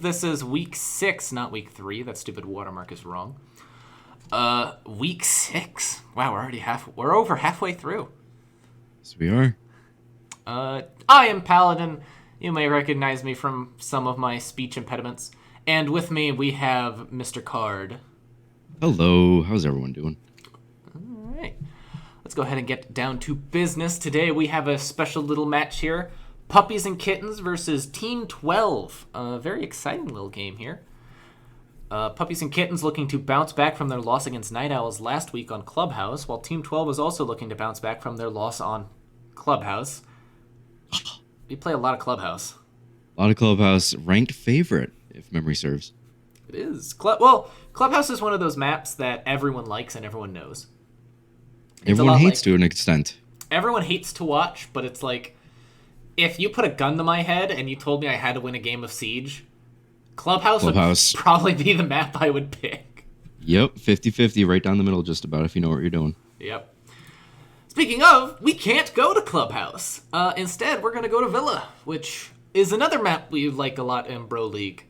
This is week 6, not week 3. That stupid watermark is wrong. Week 6. Wow, we're over halfway through. Yes, we are. I am Paladin. You may recognize me from some of my speech impediments. And with me, we have Mr. Card. Hello. How's everyone doing? All right. Let's go ahead and get down to business. Today, we have a special little match here. Puppies and Kittens versus Team 12. A very exciting little game here. Puppies and Kittens looking to bounce back from their loss against Night Owls last week on Clubhouse, while Team 12 is also looking to bounce back from their loss on Clubhouse. We play a lot of Clubhouse. A lot of Clubhouse. Ranked favorite, if memory serves. It is. Clubhouse is one of those maps that everyone likes and everyone knows. Everyone hates to an extent. Everyone hates to watch, but it's like, if you put a gun to my head and you told me I had to win a game of Siege, Clubhouse would probably be the map I would pick. Yep, 50-50 right down the middle just about if you know what you're doing. Yep. Speaking of, we can't go to Clubhouse. Instead, we're going to go to Villa, which is another map we like a lot in Bro League.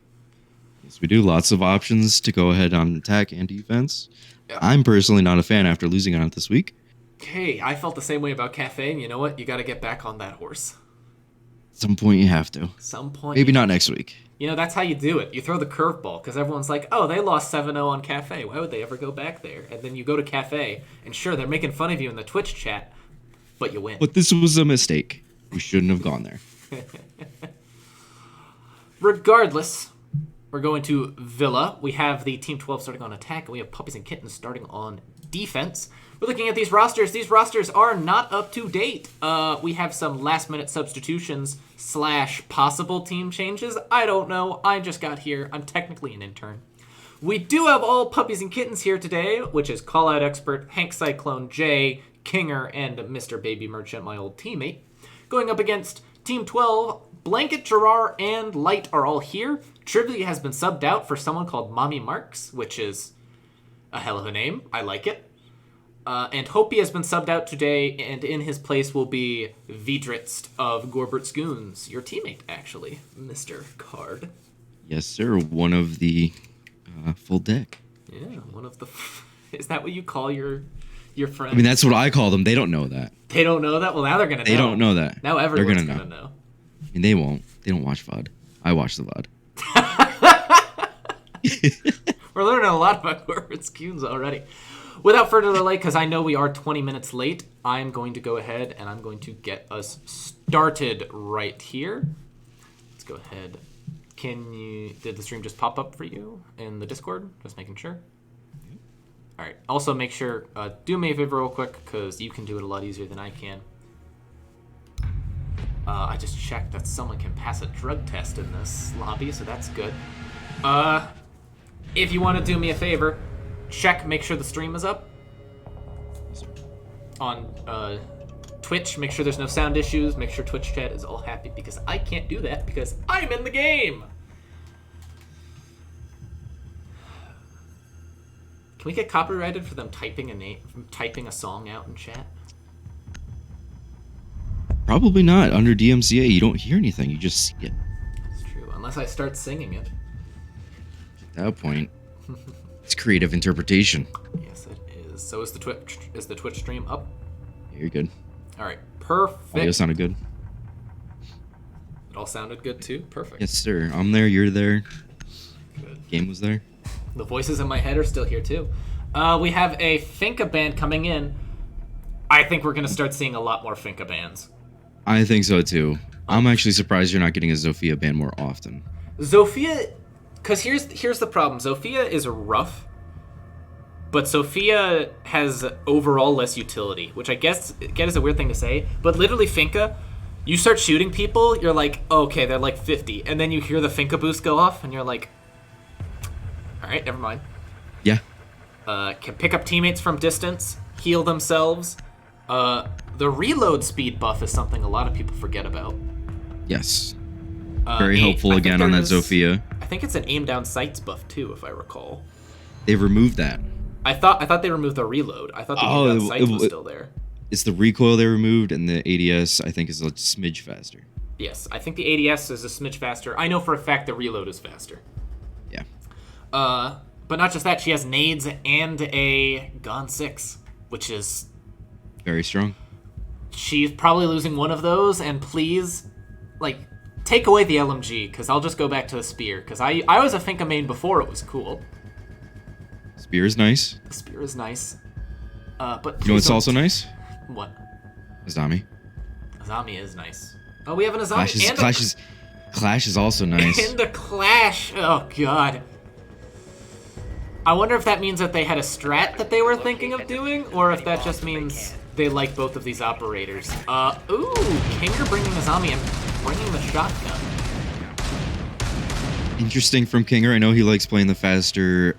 Yes, we do. Lots of options to go ahead on attack and defense. Yep. I'm personally not a fan after losing on it this week. Hey, I felt the same way about Cafe, and you know what? You got to get back on that horse. Some point you have to. Some point. Maybe not next week. You know, that's how you do it. You throw the curveball, because everyone's like, oh, they lost 7-0 on Cafe. Why would they ever go back there? And then you go to Cafe, and sure, they're making fun of you in the Twitch chat, but you win. But this was a mistake. We shouldn't have gone there. Regardless, we're going to Villa. We have the Team 12 starting on attack, and we have Puppies and Kittens starting on defense. We're looking at these rosters. These rosters are not up to date. We have some last-minute substitutions / possible team changes. I don't know. I just got here. I'm technically an intern. We do have all Puppies and Kittens here today, which is Call-Out Expert, Hank Cyclone, Jay, Kinger, and Mr. Baby Merchant, my old teammate. Going up against Team 12, Blanket, Gerard, and Light are all here. Trivia has been subbed out for someone called Mommy Marks, which is a hell of a name. I like it. And Hopi has been subbed out today, and in his place will be Vidritz of Gorbert Schoons, your teammate, actually, Mr. Card. Yes, sir. One of the full deck. Yeah, one of the... Is that what you call your friends? I mean, that's what I call them. They don't know that. They don't know that? Well, now they're going to know. They don't know that. Now everyone's going to know. I mean, they won't. They don't watch VOD. I watch the VOD. We're learning a lot about Gorbert Schoons already. Without further delay, because I know we are 20 minutes late, I'm going to go ahead and I'm going to get us started right here. Let's go ahead. Did the stream just pop up for you in the Discord? Just making sure. All right. Also, make sure, do me a favor real quick, because you can do it a lot easier than I can. I just checked that someone can pass a drug test in this lobby, so that's good. If you want to do me a favor, make sure the stream is up. On Twitch, make sure there's no sound issues. Make sure Twitch chat is all happy, because I can't do that because I'm in the game. Can we get copyrighted for them typing a song out in chat? Probably not. Under DMCA, you don't hear anything. You just see it. That's true. Unless I start singing it. At that point, it's creative interpretation. Yes, it is. So is the Twitch stream up? Yeah, you're good. All right. Perfect. Audio sounded good. It all sounded good too? Perfect. Yes, sir. I'm there. You're there. Good. Game was there. The voices in my head are still here too. We have a Finka band coming in. I think we're going to start seeing a lot more Finka bands. I think so too. I'm actually surprised you're not getting a Zofia band more often. Zofia, because here's the problem. Zofia is rough, but Zofia has overall less utility, which I guess is a weird thing to say. But literally Finka, you start shooting people, you're like, okay, they're like 50, and then you hear the Finka boost go off, and you're like, all right, never mind. Yeah. Can pick up teammates from distance, heal themselves. The reload speed buff is something a lot of people forget about. Yes. Very helpful again on that Zofia. I think it's an aim down sights buff too, if I recall. They removed that. I thought they removed the reload. I thought the aim down sights was still there. It's the recoil they removed, and the ADS I think is a smidge faster. Yes, I think the ADS is a smidge faster. I know for a fact the reload is faster. Yeah. But not just that, she has nades and a Gon 6, which is... Very strong. She's probably losing one of those, and please, like, take away the LMG, because I'll just go back to the Spear, because I was a Finka main before it was cool. Spear is nice. The Spear is nice. But You know what's also nice? What? Azami. Azami is nice. Oh, we have an Azami Clash is also nice. And a Clash! Oh, God. I wonder if that means that they had a strat that they were thinking of doing, or if that just means they like both of these operators. Ooh, Kinger bringing Azami and bringing the shotgun. Interesting from Kinger. I know he likes playing the faster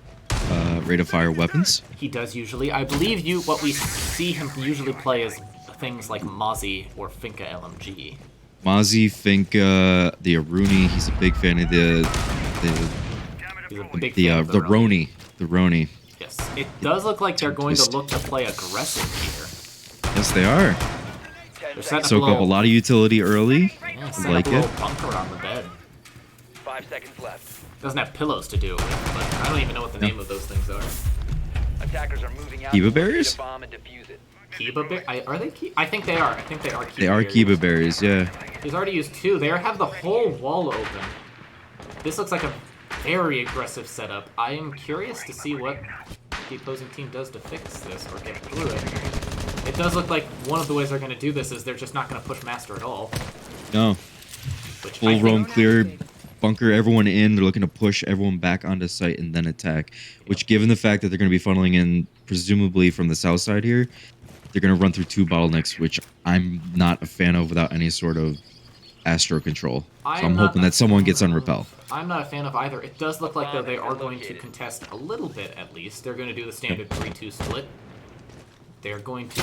rate of fire weapons. He does usually. I believe what we see him usually play is things like Mozzie or Finka LMG. Mozzie, Finka, the Aruni. He's a big fan of the Roni. The Roni. Yes, it does look like they're going to look to play aggressive here. Yes, they are. Soak up a lot of utility early. Yeah, I like a little it. bunker on the bed. 5 seconds left. Doesn't have pillows to do it with, but I don't even know what the name of those things are. Attackers are moving out. Kiba berries? Bomb and defuse it. Kiba berries? Are they Kiba? I think they are. I think they are Kiba They are berries. Kiba berries, yeah. He's already used 2. They have the whole wall open. This looks like a very aggressive setup. I am curious to see what the opposing team does to fix this or get through it. It does look like one of the ways they're going to do this is they're just not going to push Master at all. No. Which Full roam clear, bunker everyone in. They're looking to push everyone back onto site and then attack. Which, given the fact that they're going to be funneling in, presumably from the south side here, they're going to run through 2 bottlenecks, which I'm not a fan of without any sort of astro control. So I'm hoping that someone gets on repel. I'm not a fan of either. It does look like, though, they are going to contest a little bit, at least. They're going to do the standard 3-2 split. They're going to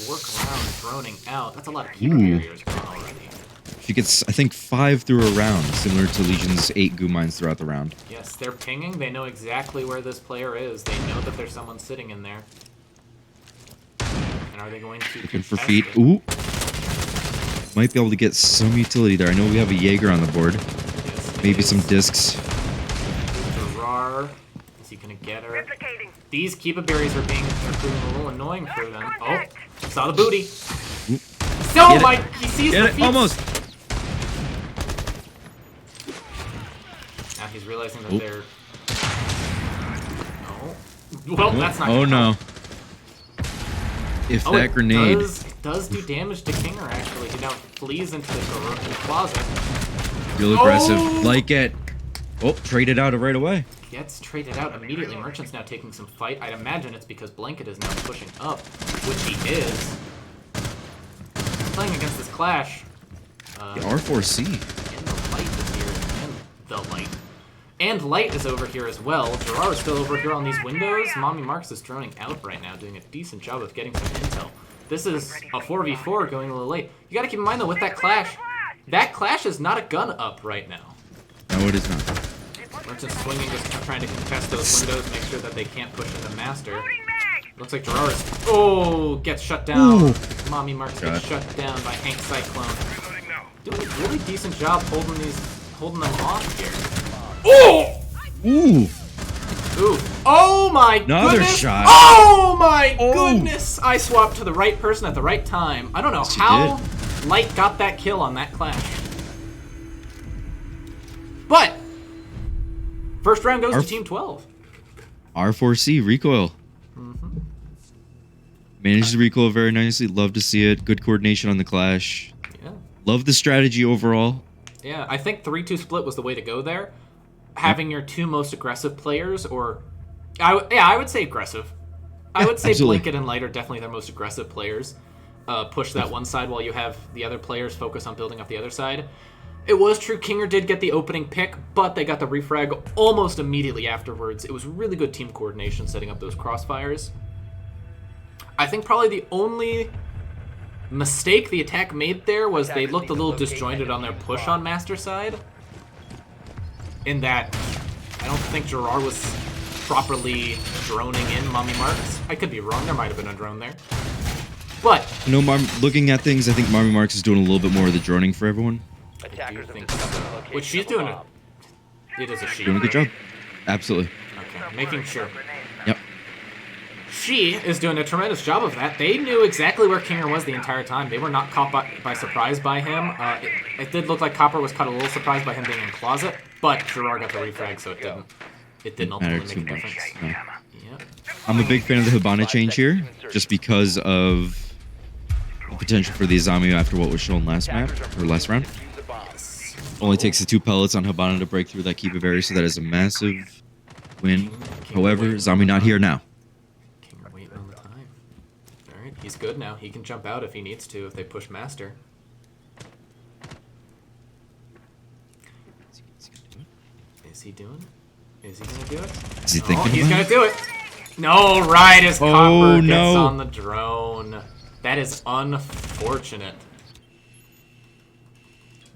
work around droning out. That's a lot of Kiba barriers gone already. She gets, I think, 5 through a round, similar to Legion's 8 goo mines throughout the round. Yes, they're pinging. They know exactly where this player is. They know that there's someone sitting in there. And are they going to Looking for contest feet. it? Ooh. Might be able to get some utility there. I know we have a Jaeger on the board. Yes, Maybe some discs. Gerard. Is he going to get her? These Kiba berries are proving a little annoying for them. Oh, saw the booty. No, my, he sees the feet. Almost. Now he's realizing that they're... No. Well, that's not Oh, gonna no. help. If Oh, that grenade... It does do damage to Kinger, actually. He now flees into the closet. Real aggressive. Like it. Oh, traded out right away. Gets traded out immediately. Merchant's now taking some fight. I'd imagine it's because Blanket is now pushing up, which he is. Playing against this Clash. The R4C. And the Light is here. And the Light. And Light is over here as well. Gerard is still over here on these windows. Mommy Marks is droning out right now, doing a decent job of getting some intel. This is a 4v4 going a little late. You gotta keep in mind, though, with that Clash is not a gun up right now. No, it is not. Merchant's swinging, just trying to contest those windows, make sure that they can't push into Master. Looks like Gerard is... gets shut down. Ooh. Mommy Marks gets shut down by Hank Cyclone. Doing a really decent job holding them off here. Oh! Ooh. Ooh. Oh my Another goodness! shot. Oh my goodness! I swapped to the right person at the right time. I don't know how Light got that kill on that Clash. But first round goes to Team 12. R4C recoil. Managed the recoil very nicely. Love to see it. Good coordination on the Clash. Yeah. Love the strategy overall. Yeah, I think 3-2 split was the way to go there. Having your 2 most aggressive players, or... I would say aggressive. I would say absolutely. Blanket and Light are definitely their most aggressive players. Push that one side while you have the other players focus on building up the other side. It was true, Kinger did get the opening pick, but they got the refrag almost immediately afterwards. It was really good team coordination setting up those crossfires. I think probably the only mistake the attack made there was they looked a little disjointed on their push on Master side. In that, I don't think Gerard was properly droning in Mommy Marks. I could be wrong, there might have been a drone there. But... You know, looking at things, I think Mommy Marks is doing a little bit more of the droning for everyone. Attackers have think discovered so. the location Which she's of a doing bomb. It is a she. Doing a good job. Absolutely. Okay, making sure. Yep. She is doing a tremendous job of that. They knew exactly where Kinger was the entire time. They were not caught by surprise by him. It did look like Copper was caught a little surprised by him being in closet, but Gerard got the refrag, so it didn't ultimately Matter make a too much. difference. No. Yep. I'm a big fan of the Hibana change here, just because of the potential for the Izami after what was shown last map, or last round. Defuse the bomb. Only takes the 2 pellets on Hibana to break through that keeper barrier, so that is a massive win. However, Zami not here now. Kinger waiting on the time. Alright, he's good now. He can jump out if he needs to, if they push Master. Is he doing it? Is he gonna do it? Is he thinking He's about gonna it? do it! No, right as Oh, Copper gets no. on the drone. That is unfortunate.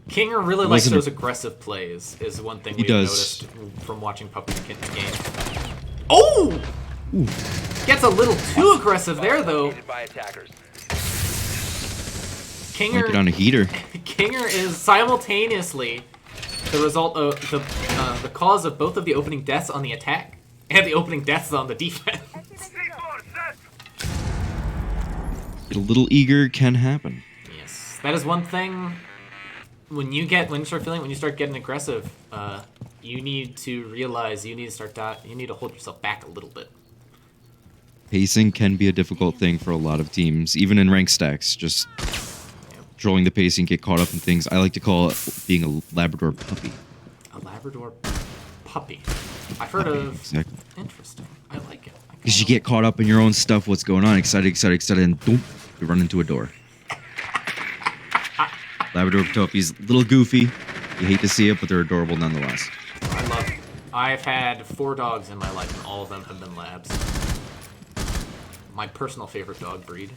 Kinger really likes Wasn't those it- aggressive plays, is one thing He we've does. noticed from watching Puppies and Kittens games. Oh! Ooh. Gets a little too aggressive there, though. Located by attackers. Might get on Kinger, a heater. Kinger is simultaneously the result of the cause of both of the opening deaths on the attack and the opening deaths on the defense. Get a little eager can happen. Yes, that is one thing. When you start getting aggressive, you need to realize you need to you need to hold yourself back a little bit. Pacing can be a difficult thing for a lot of teams, even in rank stacks. Just controlling the pacing, get caught up in things. I like to call it being a Labrador puppy. A Labrador puppy. I've heard of. Exactly. Interesting. I like it. Because you get caught up in your own stuff, what's going on, excited, and boom, you run into a door. Labrador puppies, a little goofy. You hate to see it, but they're adorable nonetheless. I love it. I've had 4 dogs in my life, and all of them have been labs. My personal favorite dog breed.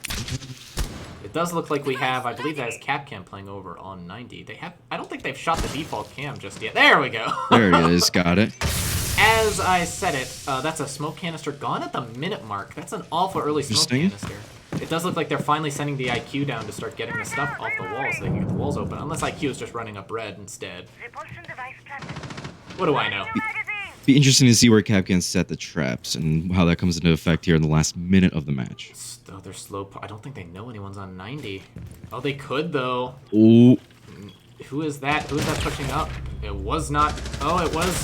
It does look like we have, I believe that is Capcam playing over on 90. I don't think they've shot the default cam just yet. There we go. There it is, got it. As I said it, that's a smoke canister gone at the minute mark. That's an awful early smoke Interesting. canister. It does look like they're finally sending the IQ down to start getting the stuff off the walls so they can get the walls open. Unless IQ is just running up red instead. What do I know? Be interesting to see where Capcom set the traps and how that comes into effect here in the last minute of the match. Oh, they're slow. I don't think they know anyone's on 90. Oh, they could, though. Oh, Who is that? Who is that pushing up? It was not. Oh, it was.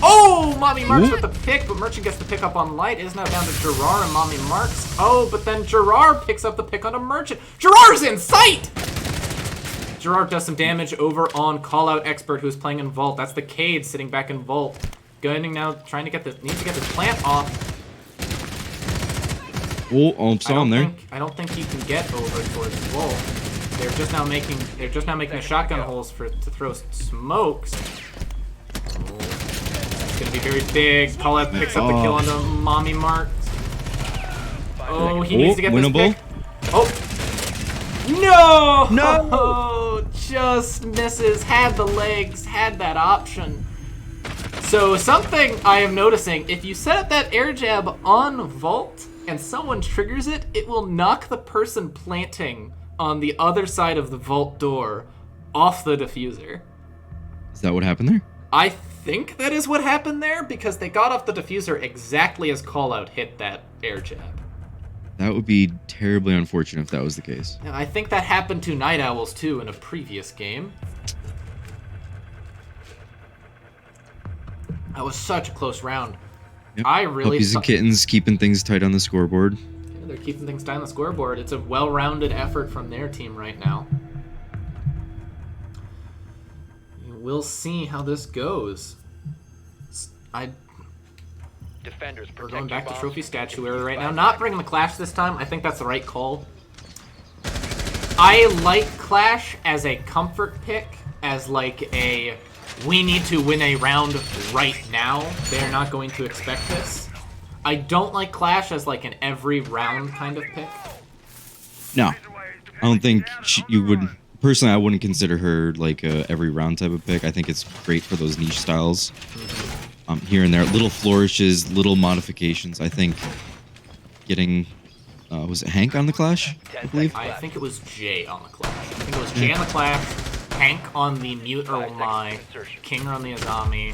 Oh, Mommy Marks with the pick, but Merchant gets the pick up on Light. It is now down to Gerard and Mommy Marks. Oh, but then Gerard picks up the pick on a Merchant. Gerard's in sight! Gerard does some damage over on Callout Expert, who's playing in Vault. That's the Cade sitting back in Vault. Going now, trying to get this. Needs to get this plant off. oh, saw him there. I don't think he can get over towards Vault. They're just now making the shotgun holes to throw smokes. Oh, it's gonna be very big. Callout picks up the kill on the Mommy Marks. Oh, he needs to get winnable. this pick. Oh. No! No! Just misses. Had the legs. Had that option. So something I am noticing, if you set up that air jab on Vault and someone triggers it, it will knock the person planting on the other side of the Vault door off the diffuser. Is that what happened there? I think that is what happened there because they got off the diffuser exactly as Callout hit that air jab. That would be terribly unfortunate if that was the case. And I think that happened to Night Owls too in a previous game. That was such a close round. Yep. I really Puppies and Kittens keeping things tight on the scoreboard. Yeah, they're keeping things tight on the scoreboard. It's a well-rounded effort from their team right now. We'll see how this goes. Defenders, We're protect going back your to Trophy bombs. Statue era right now. Not bringing the Clash this time. I think that's the right call. I like Clash as a comfort pick, as like a we need to win a round right now. They're not going to expect this. I don't like Clash as like an every round kind of pick. No, I don't think you would. Personally, I wouldn't consider her like a every round type of pick. I think it's great for those niche styles. Here and there, little flourishes, little modifications. I think getting was it Hank on the Clash? I believe. I think it was Jay on the Clash. I think it was Jay on the Clash. Hank on the mute or 5 my seconds to insertion. Kinger on the Azami.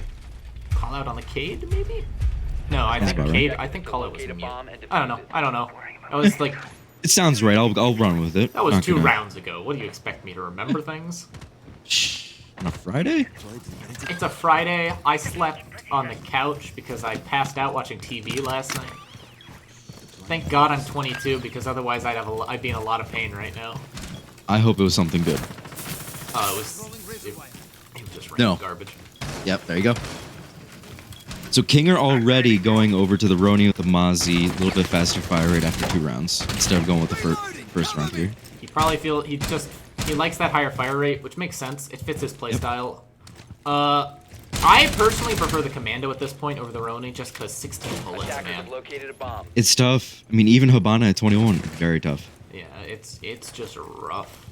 Call out on the Cade, maybe? No, I think about right. Cade. I think call out was Locate the a mute. bomb and I don't know. defuse it. I don't know. That was like It sounds right. I'll run with it. that was Not 2 gonna- rounds ago. What do you expect me to remember things? Shh. On a Friday? It's a Friday. I slept on the couch because I passed out watching TV last night. Thank God I'm 22 because otherwise I'd be in a lot of pain right now. I hope it was something good. Oh, it was just random No. garbage. Yep, there you go. So Kinger already going over to the Roni with the Mozzie, a little bit faster fire rate after 2 rounds instead of going with the first round here. He probably he likes that higher fire rate, which makes sense. It fits his playstyle. I personally prefer the Commando at this point over the Roni just because 16 bullets, Attackers man. have located a bomb. It's tough. I mean, even Habana at 21, very tough. Yeah, it's just rough.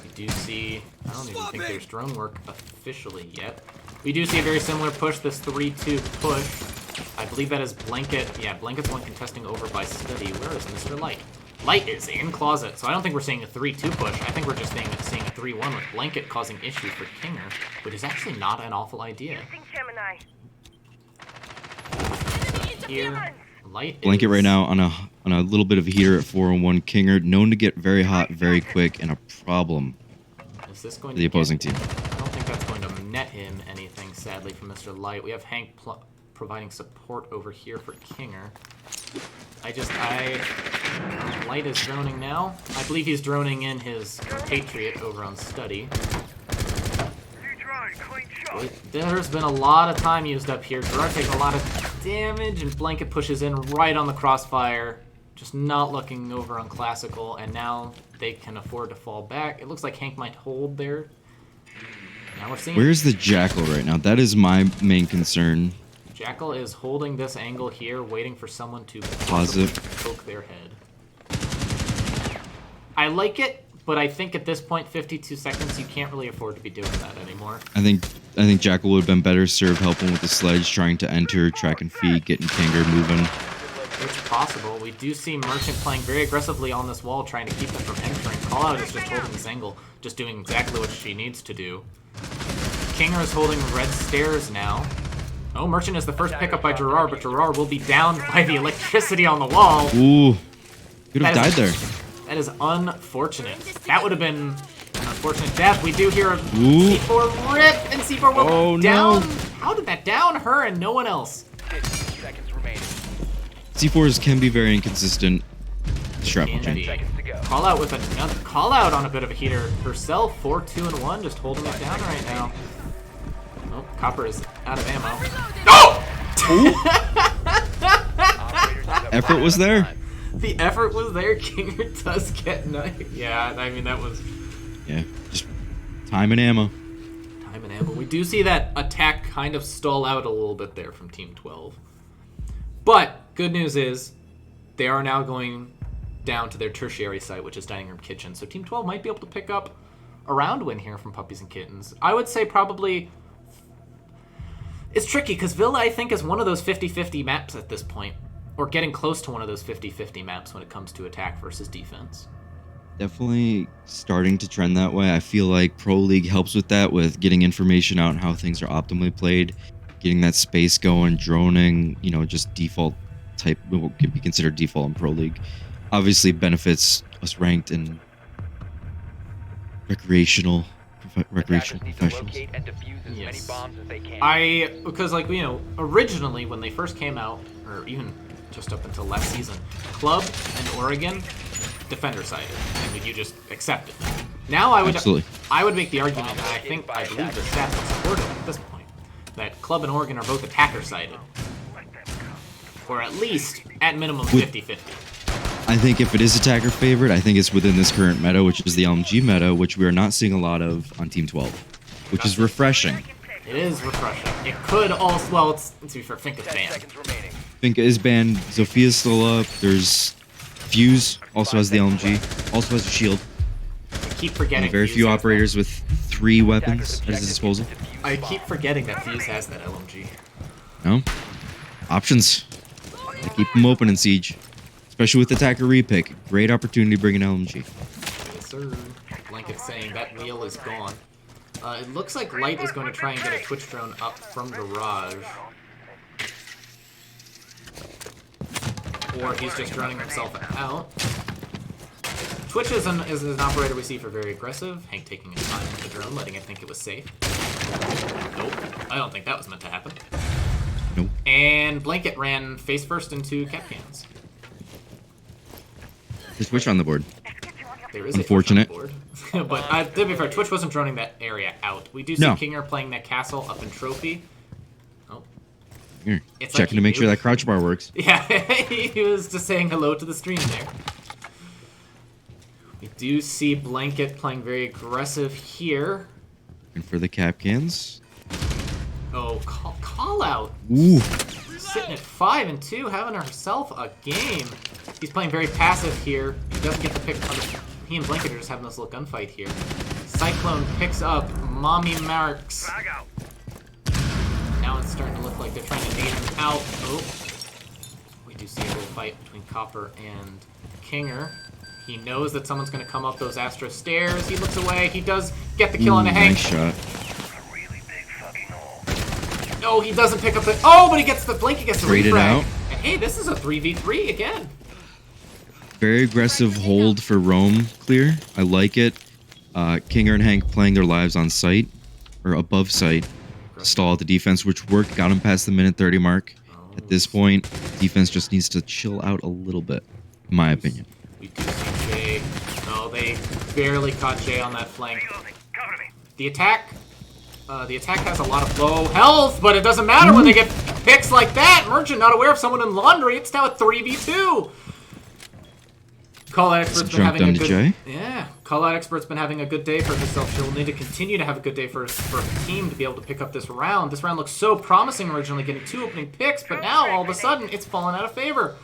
We do see, I don't even think there's drone work officially yet. We do see a very similar push, this 3-2 push. I believe that is Blanket. Yeah, Blanket's one contesting over by Study. Where is Mr. Light? Light is in Closet, so I don't think we're seeing a 3-2 push. I think we're just seeing a 3-1 with Blanket causing issues for Kinger, which is actually not an awful idea. Gemini. Here, Light Blanket is, right now on a little bit of a heater at 4-1. Kinger known to get very hot very quick and a problem Is this going for the to opposing get, team. I don't think that's going to net him anything, sadly, from Mr. Light. We have Hank providing support over here for Kinger. Light is droning now. I believe he's droning in his Patriot over on Study. There's been a lot of time used up here. Gerard taking a lot of damage, and Blanket pushes in right on the crossfire. Just not looking over on Classical, and now they can afford to fall back. It looks like Hank might hold there. Now we're seeing Where's the Jackal right now? That is my main concern. Jackal is holding this angle here, waiting for someone to Pause it. poke their head. I like it, but I think at this point, 52 seconds, you can't really afford to be doing that anymore. I think Jackal would have been better served helping with the sledge, trying to enter, track and feed, getting Kinger moving. It's possible. We do see Merchant playing very aggressively on this wall, trying to keep them from entering. Callout is just holding this angle, just doing exactly what she needs to do. Kinger is holding red stairs now. Oh, Merchant is the first pickup by Gerard, but Gerard will be downed by the electricity on the wall. Ooh, could have That died is- there. That is unfortunate. That would have been an unfortunate death. We do hear a Ooh. C4 rip, and C4 will Oh, down. no. How did that down her and no one else? 15 seconds remaining. C4s can be very inconsistent. Shrapnel Can chain. be. 10 seconds to go. Call out with another call out on a bit of a heater herself. 4, 2, and 1, just holding it down right now. Oh, Copper is out of ammo. Oh! Operators have Effort was there. time. The effort was there. Kinger does get knifed. Yeah, I mean that was Yeah, just time and ammo. time and ammo. We do see that attack kind of stall out a little bit there from Team 12. But good news is they are now going down to their tertiary site, which is Dining Room Kitchen. So Team 12 might be able to pick up a round win here from Puppies and Kittens. I would say probably... It's tricky, because Villa, I think, is one of those 50-50 maps at this point. Or getting close to one of those 50-50 maps when it comes to attack versus defense. Definitely starting to trend that way. I feel like Pro League helps with that, with getting information out on how things are optimally played, getting that space going, droning, just default type, what could be considered default in Pro League. Obviously benefits us ranked in recreational Attackers need to professionals. locate and defuse as many Yes. bombs as they can. Because, originally when they first came out, or even just up until last season, Club and Oregon, defender-sided, and you just accept it. Now I would make the argument, and I believe the stats will support it at this point, that Club and Oregon are both attacker-sided. Or at least, at minimum, 50-50. I think if it is attacker favorite, I think it's within this current meta, which is the LMG meta, which we are not seeing a lot of on Team 12, which is refreshing. It is refreshing. It could also, well, let's be fair, Fink is 10 banned. seconds remaining. Finka is banned. Zophia's still up. There's Fuse, also has the LMG, also has a shield. I keep forgetting. Very Fuse few has operators with 3 weapons Attackers' at his objective disposal. is to defuse I the keep bomb. forgetting that Fuse has that LMG. No? Options. They keep them open in Siege. Especially with attacker repick. Great opportunity to bring an LMG. Yes, sir. Blanket Blanket saying that wheel is gone. It looks like Light is going to try and get a Twitch drone up from Garage. Or he's just running himself out. Twitch is an operator we see for very aggressive. Hank taking his time with the drone, letting it think it was safe. Nope. I don't think that was meant to happen. Nope. And Blanket ran face first into cap cans. There's Twitch on the board. There is Unfortunate. a Twitch on the board. But to be fair, Twitch wasn't droning that area out. We do see Kinger playing that castle up in Trophy. Oh. Here, It's checking like to make he sure knew. that crouch bar works. Yeah, he was just saying hello to the stream there. We do see Blanket playing very aggressive here. And for the cap cans. Oh, call out. Ooh. Sitting at 5 and 2, having herself a game. He's playing very passive here. He doesn't get the pick. He and Blanket are just having this little gunfight here. Cyclone picks up Mommy Marks. Now it's starting to look like they're trying to nade him out. Oh. We do see a little fight between Copper and Kinger. He knows that someone's going to come up those Astro stairs. He looks away. He does get the kill on a Hank. Nice shot. No, he doesn't pick up the... Oh, but he gets the... Blanket gets the Traded refrag. out. And hey, this is a 3v3 again. Very aggressive hold for Rome clear. I like it. Kinger and Hank playing their lives on site. Or above site. Stall out the defense, which worked. Got him past the minute 30 mark. At this point, defense just needs to chill out a little bit. In my opinion. We do see Jay. Oh, they barely caught Jay on that flank. The attack has a lot of low health, but it doesn't matter when they get picks like that. Merchant not aware of someone in laundry. It's now a 3v2. Call out expert's been having a good Jay. Yeah. Call out expert's been having a good day for herself. She'll need to continue to have a good day for her team to be able to pick up this round. This round looks so promising originally, getting 2 opening picks, but now all of a sudden it's fallen out of favor.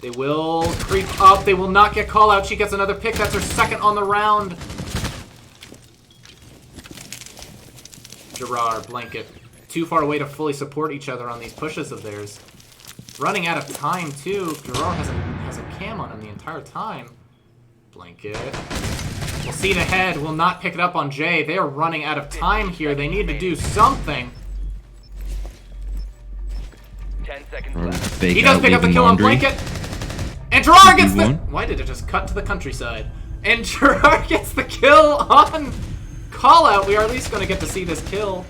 They will creep up. They will not get call out. She gets another pick. That's her second on the round. Gerard, Blanket, too far away to fully support each other on these pushes of theirs. Running out of time, too. Gerard has a cam on him the entire time. Blanket. We'll see the head. Will not pick it up on Jay. They are running out of time here. They need to do something. 10 seconds left. He does pick up the kill on Blanket. And Gerard gets the... Why did it just cut to the countryside? And Gerard gets the kill on call out. We are at least going to get to see this kill.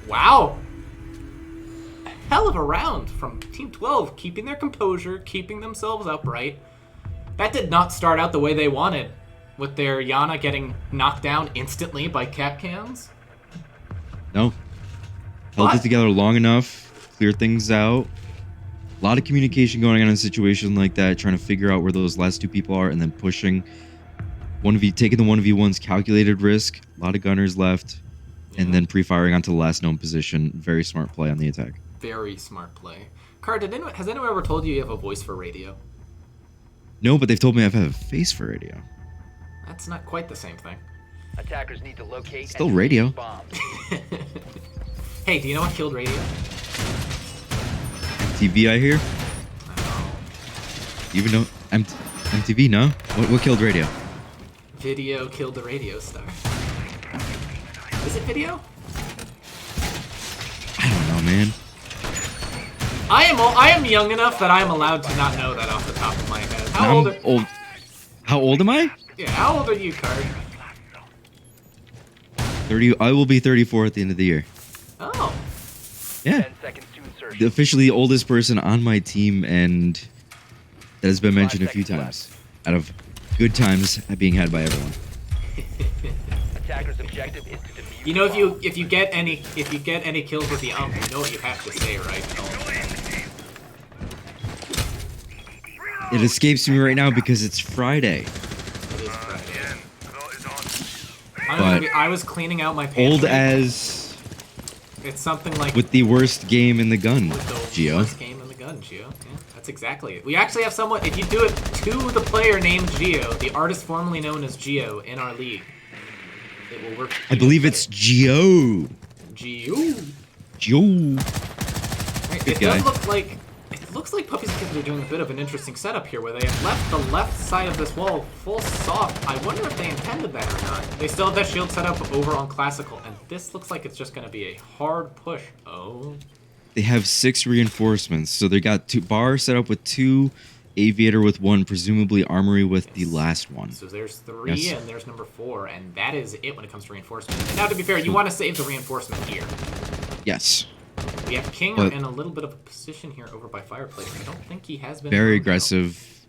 Wow. A hell of a round from Team 12, keeping their composure, keeping themselves upright. That did not start out the way they wanted, with their Yana getting knocked down instantly by cap cans. No. Held it together long enough, clear things out. A lot of communication going on in a situation like that, trying to figure out where those last 2 people are, and then pushing. Taking the 1v1's calculated risk. A lot of gunners left, and then pre-firing onto the last known position. Very smart play on the attack. Very smart play. Car, has anyone ever told you have a voice for radio? No, but they've told me I have a face for radio. That's not quite the same thing. Attackers need to locate Still and radio. defuse bombs. Hey, do you know what killed radio? TV, I hear. Oh. You even know MTV? No. What killed radio? Video killed the radio star. Is it video? I don't know, man. I am young enough that I am allowed to not know that off the top of my head. How old am I? Yeah, how old are you, Card? 30. I will be 34 at the end of the year. Oh. Yeah. 10 seconds to insertion. Officially the oldest person on my team, and that has been mentioned a few 5 times. Out of good times being had by everyone. Attackers' objective is to defuse. You know, if you get any kills with the you know what you have to say, right? It escapes me right now because it's Friday. It is Friday. But I was cleaning out my pantry. Old as It's something like with the worst game in the gun, with the Gio. worst game in the gun, Gio. Yeah, that's exactly it. We actually have someone. If you do it to the player named Gio, the artist formerly known as Gio in our league, it will work. I believe it's Gio. Gio. Gio. Right, Good it guy. does look looks like Puppies and Kittens are doing a bit of an interesting setup here, where they have left the left side of this wall full soft. I wonder if they intended that or not. They still have that shield set up over on Classical, and this looks like it's just going to be a hard push. Oh. They have 6 reinforcements, so they got 2 bar set up with 2, aviator with 1, presumably armory with the last one. So there's 3 and there's number 4, and that is it when it comes to reinforcement. And now, to be fair, you want to save the reinforcement here. Yes. We have King But in a little bit of a position here over by Fireplace. I don't think he has been very known, aggressive.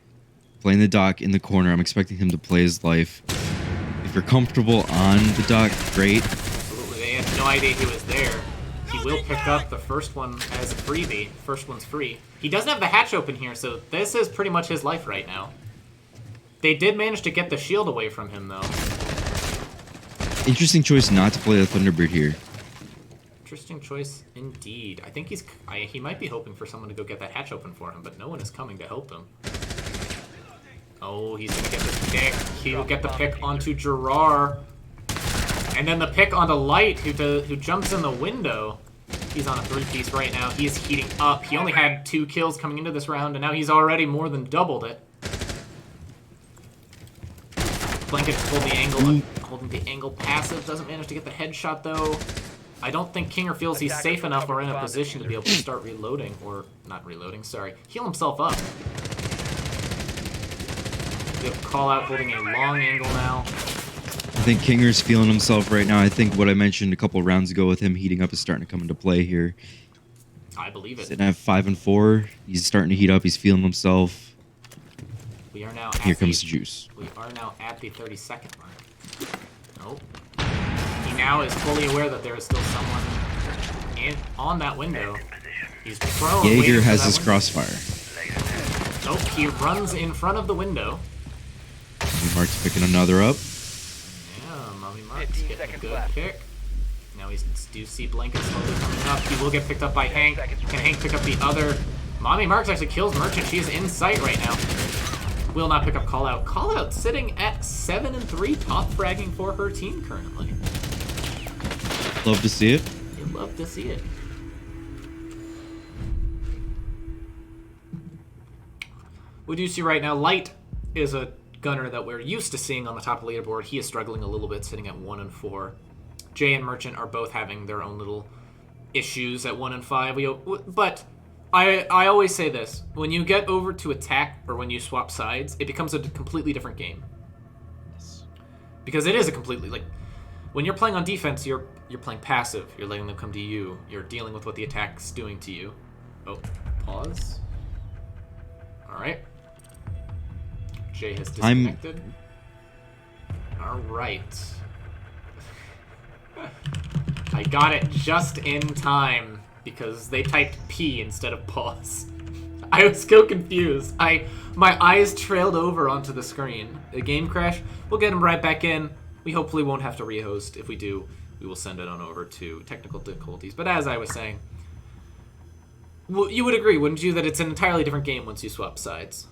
Playing the dock in the corner. I'm expecting him to play his life. If you're comfortable on the dock, great. Absolutely. They had no idea he was there. He will pick up the first one as a freebie. First one's free. He doesn't have the hatch open here, so this is pretty much his life right now. They did manage to get the shield away from him, though. Interesting choice not to play the Thunderbird here. Interesting choice indeed. I think he might be hoping for someone to go get that hatch open for him, but no one is coming to help him. Oh, he's gonna get this pick. He will get the pick onto Gerard. And then the pick onto Light, who jumps in the window. He's on a 3-piece right now. He is heating up. He only had 2 kills coming into this round, and now he's already more than doubled it. Blanket hold the angle, holding the angle passive. Doesn't manage to get the headshot, though. I don't think Kinger feels he's safe enough or in a position to be able to start reloading, or not reloading, sorry, heal himself up. We have Call Out holding a long angle now. I think Kinger's feeling himself right now. I think what I mentioned a couple rounds ago with him heating up is starting to come into play here. I believe it. Sitting at 5 and 4. He's starting to heat up. He's feeling himself. We are now. Here comes the juice. We are now at the 30-second mark. Nope. He now is fully aware that there is still someone on that window. He's prone. Jaeger has his crossfire. Nope. He runs in front of the window. Mark's picking another up. Yeah, Mommy Mark's getting a good pick. Now we do see Blanket slowly coming up. He will get picked up by Hank. Can Hank pick up the other? Mommy Marks actually kills Merchant. She is in sight right now. Will not pick up Call Out. Call Out sitting at 7 and 3, top fragging for her team currently. Love to see it. You love to see it. We do see right now, Light is a gunner that we're used to seeing on the top of the leaderboard. He is struggling a little bit, sitting at 1 and 4. Jay and Merchant are both having their own little issues at 1 and 5. But I always say this: when you get over to attack or when you swap sides, it becomes a completely different game. Because it is a completely, like, when you're playing on defense, you're playing passive. You're letting them come to you. You're dealing with what the attack's doing to you. Oh, pause. All right. Jay has disconnected. All right. I got it just in time because they typed P instead of pause. I was so confused. My eyes trailed over onto the screen. A game crash. We'll get him right back in. We hopefully won't have to rehost. If we do, we will send it on over to technical difficulties. But as I was saying, well, you would agree, wouldn't you, that it's an entirely different game once you swap sides?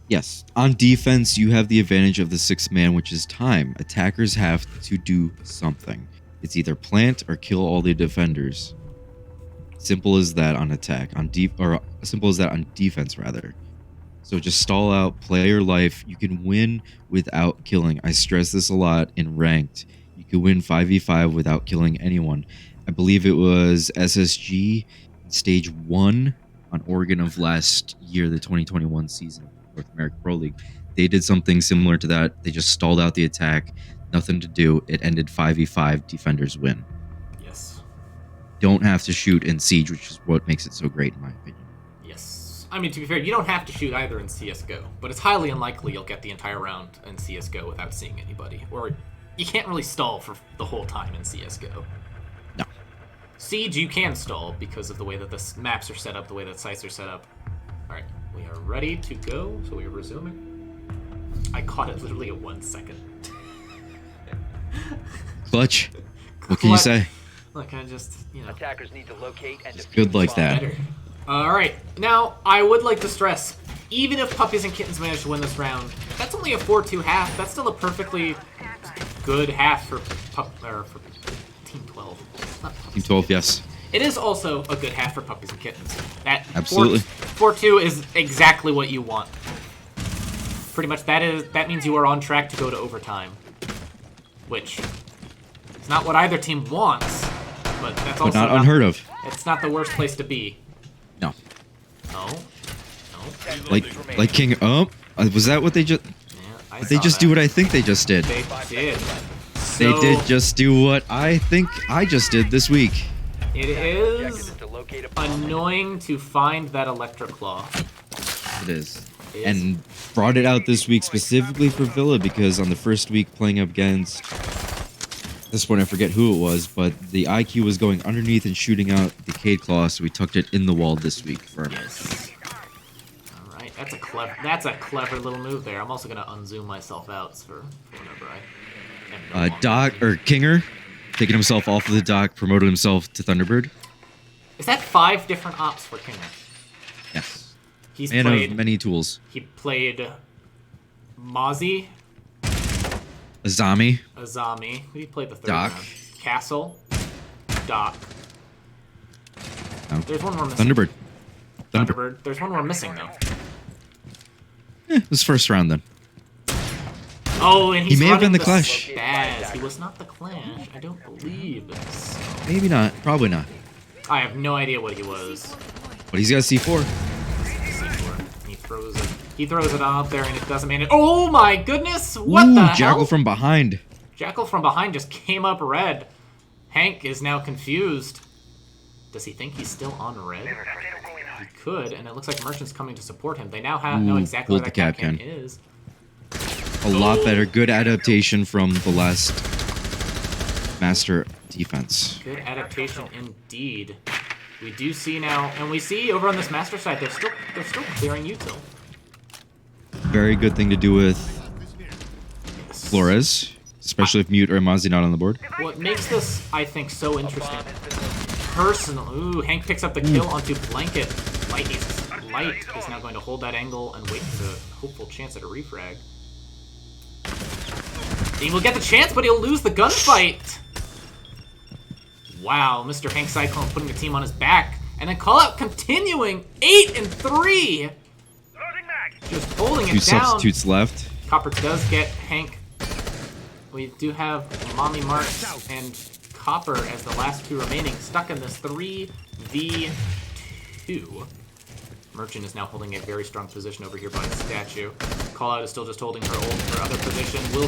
Yes. On defense, you have the advantage of the 6th man, which is time. Attackers have to do something. It's either plant or kill all the defenders. Simple as that on attack. Simple as that on defense, rather. So just stall out, play your life. You can win without killing. I stress this a lot in ranked. You can win 5v5 without killing anyone. I believe it was SSG stage 1 on Oregon of last year, the 2021 season. North American Pro League. They did something similar to that. They just stalled out the attack. Nothing to do. It ended 5v5. Defenders win. Yes. Don't have to shoot in Siege, which is what makes it so great, in my opinion. Yes. I mean, to be fair, you don't have to shoot either in CSGO, but it's highly unlikely you'll get the entire round in CSGO without seeing anybody. Or you can't really stall for the whole time in CSGO. No. Siege, you can stall because of the way that the maps are set up, the way that sites are set up. All right. We are ready to go, so we are resuming. I caught it literally at 1 second. Clutch. What can you say? Look, I just, Attackers need to locate and defuse Good like the bomb. that. better. All right. Now, I would like to stress, even if Puppies and Kittens manage to win this round, that's only a 4-2 half. That's still a perfectly good half for Team 12. Not Puppies Team 12, yes. It is also a good half for Puppies and Kittens. That Absolutely. 4-2 is exactly what you want. Pretty much that means you are on track to go to overtime. Which is not what either team wants, but that's also not unheard of. It's not the worst place to be. No. No. Like King. Oh, was that what they just? Yeah, Did they just do what I think they just did? They did. They So, did just do what I think I just did this week. It is annoying to find that electric claw. It is. And brought it out this week specifically for Villa because on the first week playing up against this one, I forget who it was, but the IQ was going underneath and shooting out the Cade Claw, so we tucked it in the wall this week for him. Yes. All right, that's a clever little move there. I'm also gonna unzoom myself out for whenever I. am no longer- Kinger, taking himself off of the dock, promoted himself to Thunderbird. Is that 5 different ops for Kinger? Yes. He's Man played. of many tools. He played Mozzie, Azami. He played the third Doc. round. Castle, Doc. No. There's one more missing. Thunderbird. Thunderbird. There's one more missing though. It was first round then. Oh, and he's He may have been running the Clash. Spaz. He was not the Clash. I don't believe so. Maybe not. Probably not. I have no idea what he was. But he's got C4. He throws it out there and it doesn't mean it. Oh my goodness! What Ooh, the hell? Jackal from behind. Jackal from behind just came up red. Hank is now confused. Does he think he's still on red? He could, and it looks like Merchant's coming to support him. They now know exactly where pulled that the Kapkan Kapkan. is. A lot better. Good adaptation from the last Master defense. Good adaptation indeed. We do see now, and we see over on this Master side, they're still clearing util. Very good thing to do with Flores, especially if Mute or Mozzie not on the board. What makes this, I think, so interesting. Personal. Ooh, Hank picks up the kill onto Blanket. Light is now going to hold that angle and wait for the hopeful chance at a refrag. He will get the chance, but he'll lose the gunfight. Wow, Mr. Hank Cyclone putting the team on his back. And then call out continuing 8-3. Just holding Two it down. substitutes left. Copper does get Hank. We do have Mommy Marks and Copper as the last two remaining, stuck in this 3v2. Merchant is now holding a very strong position over here by the statue. Callout is still just holding her other position. We'll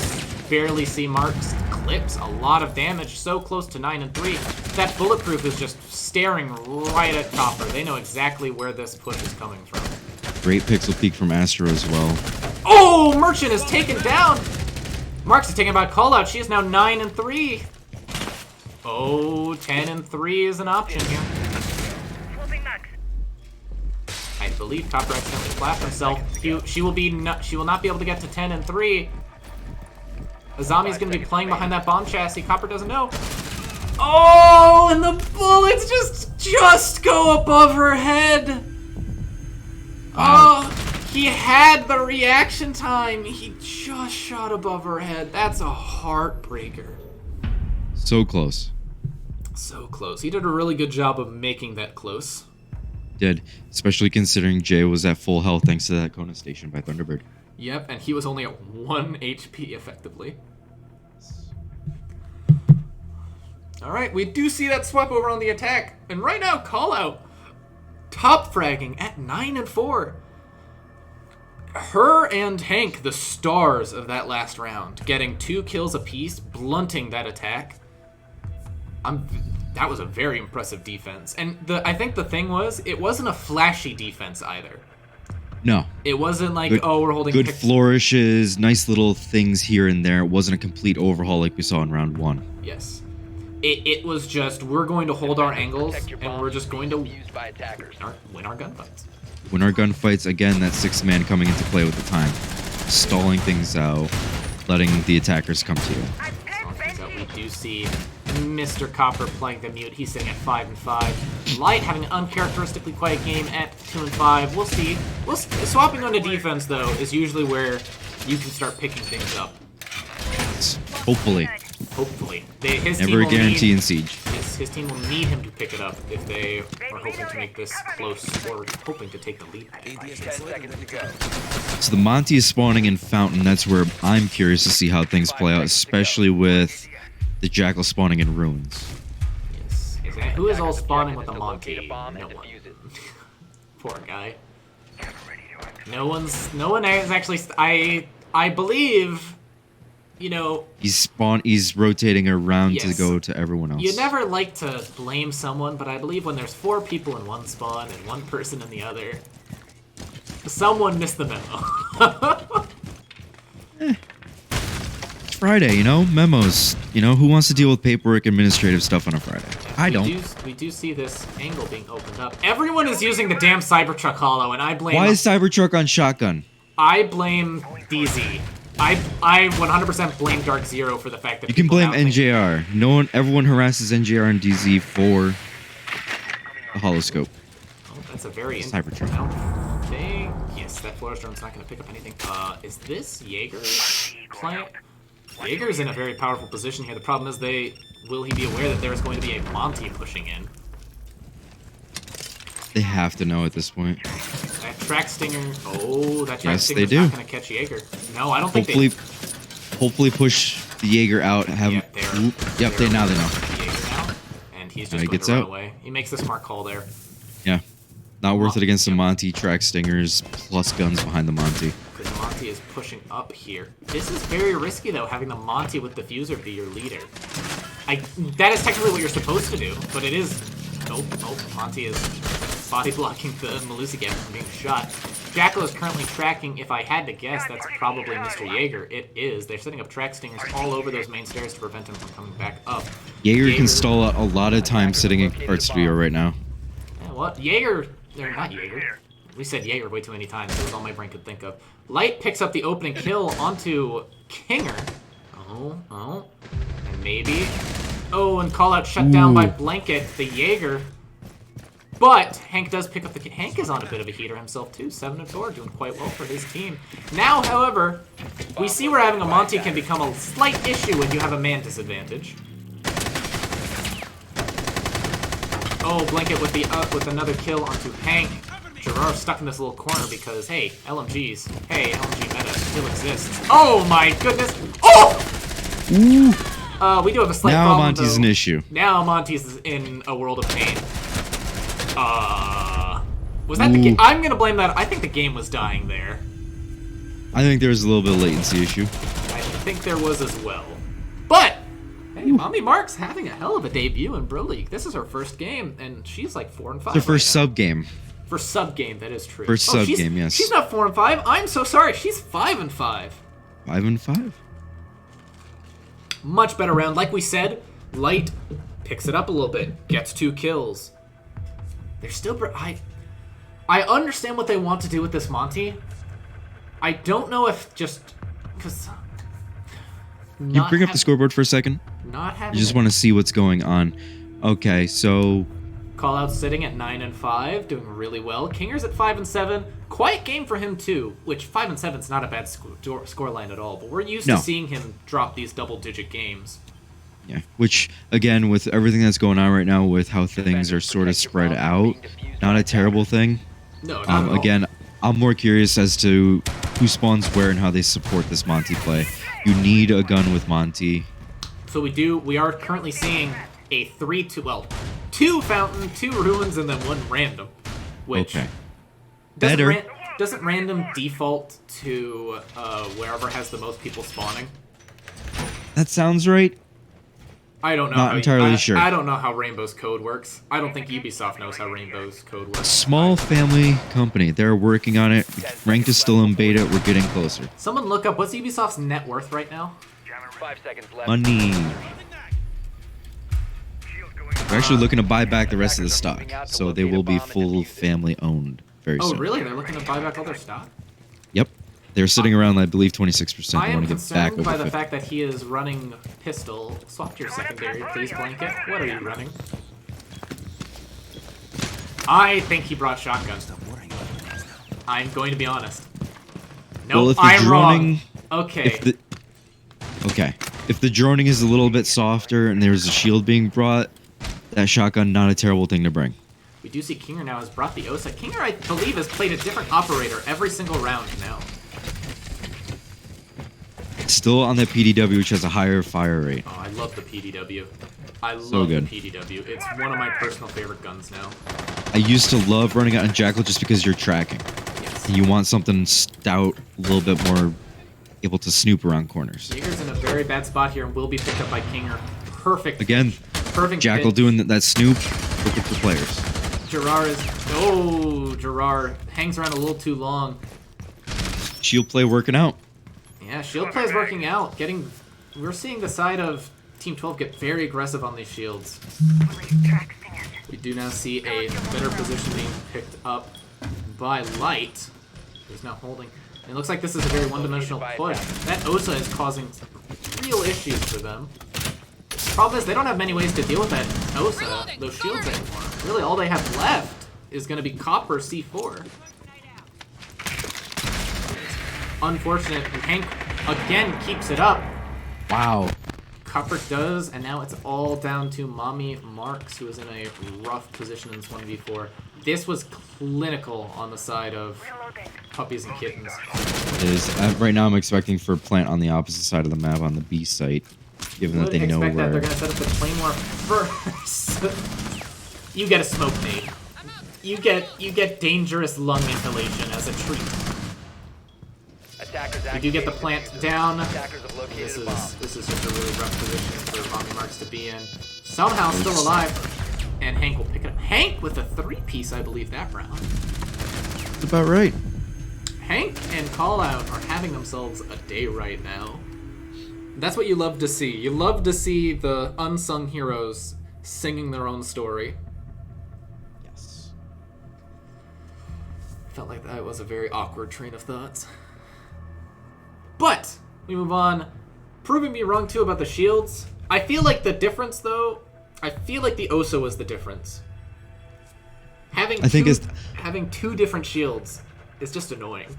barely see Marks. Clips a lot of damage, so close to 9-3. That Bulletproof is just staring right at Copper. They know exactly where this push is coming from. Great pixel peek from Astro as well. Oh, Merchant is taken down. Marks is taken by Callout. She is now 9-3. Oh, 10-3 is an option here. I believe Copper accidentally flashed himself. She will not be able to get to 10-3. Azami's going to be playing behind that bomb chassis. Copper doesn't know. Oh, and the bullets just go above her head. Wow. Oh, he had the reaction time. He just shot above her head. That's a heartbreaker. So close. So close. He did a really good job of making that close. Did, especially considering Jay was at full health thanks to that Kona station by Thunderbird. Yep, and he was only at 1 HP effectively. Alright, we do see that swap over on the attack. And right now, Callout top fragging at 9-4. Her and Hank, the stars of that last round, getting 2 kills apiece, blunting that attack. That was a very impressive defense. And I think the thing was, it wasn't a flashy defense either. No. It wasn't like, Good- oh, we're holding Good flourishes, nice little things here and there. It wasn't a complete overhaul like we saw in round 1. Yes. It was just, we're going to hold our angles, and we're just going to win our gunfights. When our gunfights, again, that 6th man coming into play with the time. Stalling things out, letting the attackers come to you. So we do see Mr. Copper playing the mute. He's sitting at 5-5. Light having an uncharacteristically quiet game at 2-5. We'll see. Swapping onto defense, though, is usually where you can start picking things up. Hopefully. Hopefully. His Never team a will guarantee need, in Siege. Yes, His team will need him to pick it up if they are hoping to make this close or hoping to take the lead. 10 seconds to go. So the Monty is spawning in Fountain. That's where I'm curious to see how things play out, especially with the Jackal spawning in Ruins. Yes. Who is all spawning with the To locate Monty? a bomb No and one. defuse it. Poor guy. No one is actually. I believe. You know, He's rotating around to Yes. go to everyone else. you never like to blame someone, but I believe when there's 4 people in one spawn and 1 person in the other, someone missed the memo. It's Friday, you know, memos. You know, who wants to deal with paperwork, administrative stuff on a Friday? I don't. We do see this angle being opened up. Everyone is using the damn Cybertruck Hollow, and I blame. Why is Cybertruck on shotgun? I blame DZ. I 100% blame Dark Zero for the fact that You can people blame now think- NJR. Everyone harasses NJR and DZ for the holoscope. Oh, that's a very Cybertruck. Yes, that Flores drone's not going to pick up anything. Is this Jaeger playing? Jaeger's in a very powerful position here. The problem is will he be aware that there is going to be a Monty pushing in? They have to know at this point. That track stinger. Oh, that track Yes, stinger's they do. not going to catch Jaeger. No, I don't think Hopefully push the Jaeger out. Have Yeah, him. Yep, they know. they Jaeger now, and he's Now just he going gets to run out. away. He makes the smart call there. Yeah, not worth it against the Monty track stingers plus guns behind the Monty. Because Monty is pushing up here. This is very risky, though, having the Monty with Diffuser be your leader. That is technically what you're supposed to do, but it is... Nope. Monty is body blocking the Melusi again from being shot. Jackal is currently tracking. If I had to guess, that's probably Mr. Jaeger. It is. They're setting up track stingers all over those main stairs to prevent him from coming back up. Jaeger can stall out a lot of time sitting in Art Studio right now. Yeah, what? Jaeger... They're not Jaeger. We said Jaeger way too many times. That was all my brain could think of. Light picks up the opening kill onto Kinger. Oh. And maybe... Oh, and call out shut down by Blanket, the Jaeger. But Hank does pick up the... Hank is on a bit of a heater himself, too. 7-4, doing quite well for his team. Now, however, we see where having a Monty can become a slight issue when you have a man disadvantage. Oh, Blanket with another kill onto Hank. Gerard stuck in this little corner because, hey, LMGs. Hey, LMG meta still exists. Oh, my goodness. Oh! Ooh. We do have a slight Now problem, Monty's though. an issue. Now Monty's in a world of pain. Was that the game? I'm gonna blame that. I think the game was dying there. I think there's a little bit of latency issue. I think there was as well. But, hey, Mommy Mark's having a hell of a debut in Bro League. This is her first game, and she's like 4-5. It's her first sub game. For sub game, that is true. First sub she's- game, yes. She's not 4-5. I'm so sorry. She's 5-5. 5-5. Much better round. Like we said, Light picks it up a little bit, gets 2 kills. They're still... I understand what they want to do with this Monty. I don't know if just... Because... Can you bring up the scoreboard for a second? Not having... I just want to see what's going on. Okay, so... Callout sitting at 9-5, doing really well. Kinger's at 5-7. Quiet game for him too, which 5-7 is not a bad scoreline at all. But we're used to seeing him drop these double-digit games. Yeah, which, again, with everything that's going on right now with how things are sort of spread out, not a terrible thing. No, not at all. Again, I'm more curious as to who spawns where and how they support this Monty play. You need a gun with Monty. So we are currently seeing a 3-2, well, 2 Fountain, 2 Ruins, and then 1 Random. Which Okay. doesn't Random default to wherever has the most people spawning? That sounds right. I don't know. Not entirely sure. I don't know how Rainbow's code works. I don't think Ubisoft knows how Rainbow's code works. Small family company. They're working on it. Ranked is still in beta. We're getting closer. Someone look up, what's Ubisoft's net worth right now? 5 seconds left. Money. We're actually looking to buy back the rest of the stock, so they will be full family owned very Oh, soon. really? They're looking to buy back all their stock? Yep. They're sitting around, I believe, 26%. I They am want to get back concerned by over the 50. fact that he is running pistol. Swap to your secondary, please, Blanket. What are you running? I think he brought shotgun. I'm going to be honest. Nope, Well, if the I'm droning, wrong. Okay. If the droning is a little bit softer and there's a shield being brought, that shotgun, not a terrible thing to bring. We do see Kinger now has brought the Osa. Kinger, I believe, has played a different operator every single round now. Still on the PDW, which has a higher fire rate. Oh, I love the PDW. I love So good. the PDW. It's one of my personal favorite guns now. I used to love running out on Jackal just because you're tracking. Yes. And you want something stout, a little bit more able to snoop around corners. Jaeger's in a very bad spot here and will be picked up by Kinger. Perfect. Again, Perfect. Jackal pitch. doing that snoop, looking for players. Gerard is... Oh, Gerard hangs around a little too long. Shield play working out. Yeah, shield play is working out. We're seeing the side of Team 12 get very aggressive on these shields. We do now see a better position being picked up by Light, who's now holding. And it looks like this is a very one-dimensional push. That Osa is causing real issues for them. Problem is, they don't have many ways to deal with that Osa, those shields anymore. Really, all they have left is going to be Copper C4. Unfortunate. Hank again keeps it up. Wow. Copper does, and now it's all down to Mommy Marks, who is in a rough position in this 1v4. This was clinical on the side of Puppies and Kittens. Right now I'm expecting for plant on the opposite side of the map on the B site, given that they know where. They're gonna set up the Claymore first. You get a smoke nade. You get dangerous lung inhalation as a treat. We do get the plant down. This is just a really rough position for Mommy Marks to be in. Somehow still alive, and Hank will pick it up. Hank with a 3-piece, I believe, that round. That's about right. Hank and Callout are having themselves a day right now. That's what you love to see. You love to see the unsung heroes singing their own story. Yes. Felt like that was a very awkward train of thoughts. But we move on. Proving me wrong too about the shields. I feel like the difference though, I feel like the Osa was the difference. Having two different shields is just annoying.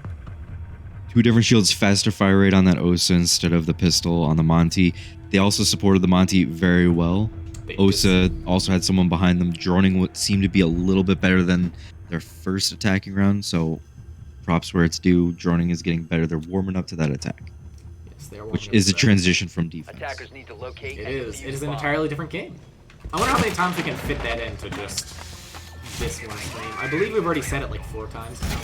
Two different shields, faster fire rate on that Osa instead of the pistol on the Monty. They also supported the Monty very well. Osa also had someone behind them. Droning what seemed to be a little bit better than their first attacking round, so props where it's due. Droning is getting better. They're warming up to that attack. Yes, they're which is a transition from defense. Attackers need to locate It is an entirely different game. I wonder how many times we can fit that into just this one stream. I believe we've already said it like 4 times now.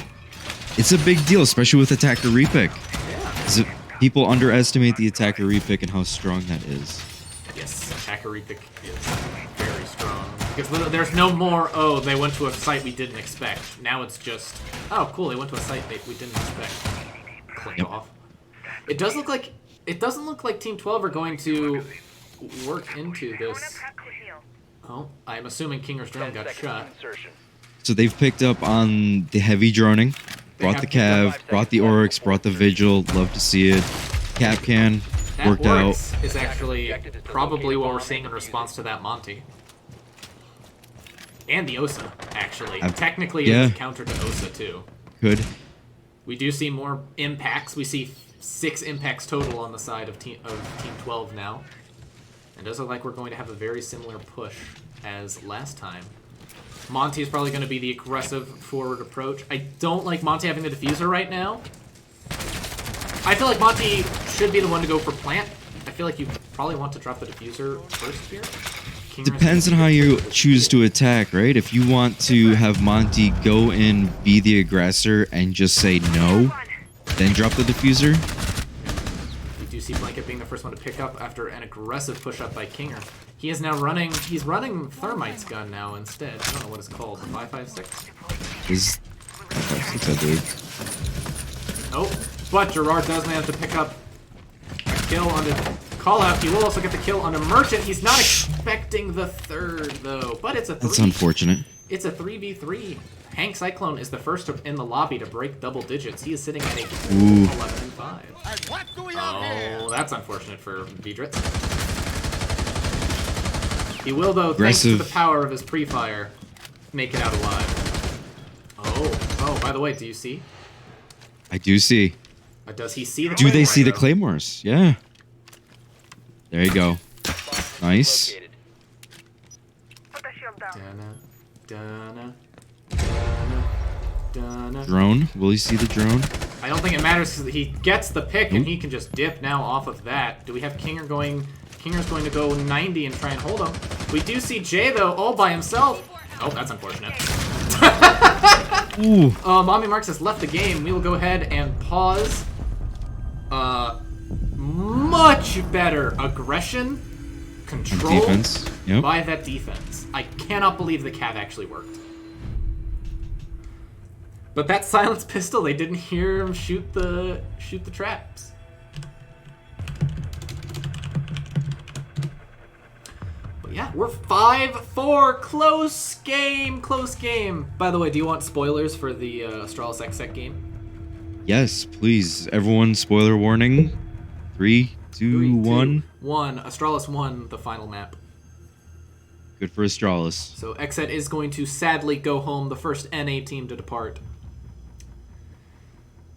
It's a big deal, especially with attacker repick. Yeah. People underestimate the attacker repick and how strong that is. Yes, attacker repick is very strong. Because there's no more, oh, they went to a site we didn't expect. Now it's just, oh, cool, they went to a site we didn't expect. Click off. It doesn't look like Team 12 are going to work into this. Oh, I'm assuming Kinger's drone got shot. So they've picked up on the heavy droning, brought the Cav, brought the Oryx, brought the Vigil. Love to see it. Capcan worked That out. Oryx is actually probably what we're seeing in response to that Monty. And the Osa, actually. Technically, yeah. it's counter to Osa, too. Good. We do see more impacts. We see 6 impacts total on the side of Team 12 now. It does look like we're going to have a very similar push as last time. Monty is probably going to be the aggressive forward approach. I don't like Monty having the diffuser right now. I feel like Monty should be the one to go for plant. I feel like you probably want to drop the diffuser first here. Depends on how you choose to attack, right? If you want to have Monty go in, be the aggressor, and just say no, then drop the diffuser. You do see Blanket being the first one to pick up after an aggressive push-up by Kinger. He is now running, he's running Thermite's gun now instead. I don't know what it's called, the 5.56? Is 5.56, I believe. Oh, but Gerard does manage to pick up a kill on the call-out. He will also get the kill on the Merchant. He's not expecting the third, though, but it's a 3. That's unfortunate. It's a 3v3. Hank Cyclone is the first in the lobby to break double digits. He is sitting at a 11-5. Oh, that's unfortunate for Vedrit. He will, though, thanks to the power of his pre-fire, make it out alive. Oh, by the way, do you see? I do see. Does he see the Do they Claymore, see the though? Claymores? Yeah. There you go. Nice. Dun-na, dun-na, dun-na. Drone. Will you see the drone? I don't think it matters because he gets the pick and he can just dip now off of that. Do we have Kinger going? Kinger's going to go 90 and try and hold him. We do see Jay though all by himself. Oh, that's unfortunate. Ooh. Mommy Marks has left the game. We will go ahead and pause. Much better aggression, control Defense. Yep. by that defense. I cannot believe the Cav actually worked. But that silenced pistol, they didn't hear him shoot the traps. But yeah, we're 5-4. Close game. By the way, do you want spoilers for the Astralis XSEC game? Yes, please. Everyone, spoiler warning. 3, 2, 1. 1. Astralis won the final map. Good for Astralis. So XSET is going to sadly go home, the first NA team to depart.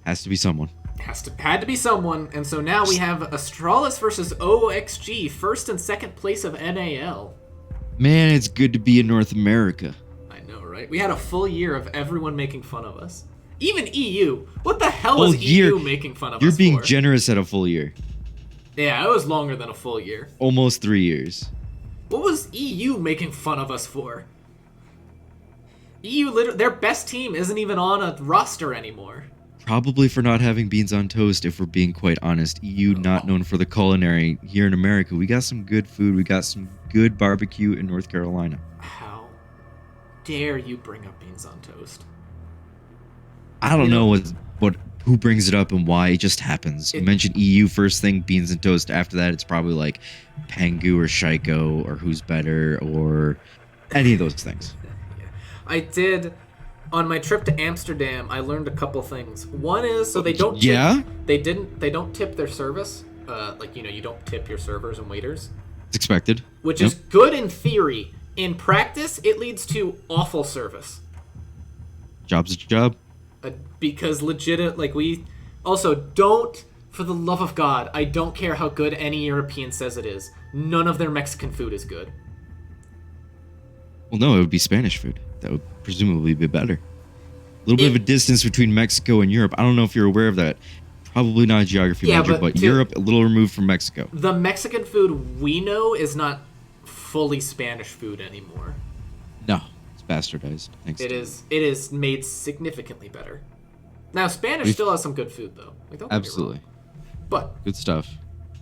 Has to be someone. Had to be someone, and so now we have Astralis versus OXG, first and second place of NAL. Man, it's good to be in North America. I know, right? We had a full year of everyone making fun of us. Even EU. What the hell is EU making fun of us You're being for? generous at a full year. Yeah, it was longer than a full year. Almost 3 years. What was EU making fun of us for? EU, their best team isn't even on a roster anymore. Probably for not having beans on toast, if we're being quite honest. EU not known for the culinary. Here in America, we got some good food. We got some good barbecue in North Carolina. How dare you bring up beans on toast? I don't know who brings it up and why. It just happens. You mentioned EU first thing, beans and toast. After that, it's probably like Pangu or Shaiko or Who's Better or any of those things. I did. On my trip to Amsterdam, I learned a couple things. One is, so they don't tip, they don't tip their service. You don't tip your servers and waiters. It's expected. Which is good in theory. In practice, it leads to awful service. Job's a job. Because we also don't, for the love of God, I don't care how good any European says it is. None of their Mexican food is good. Well, no, it would be Spanish food. That would presumably be better. A little bit of a distance between Mexico and Europe. I don't know if you're aware of that. Probably not a geography major, but Europe, a little removed from Mexico. The Mexican food we know is not fully Spanish food anymore. No, it's bastardized. Thanks. It is made significantly better. Now, Spanish still has some good food, though. Don't Absolutely. Get me wrong. But good stuff.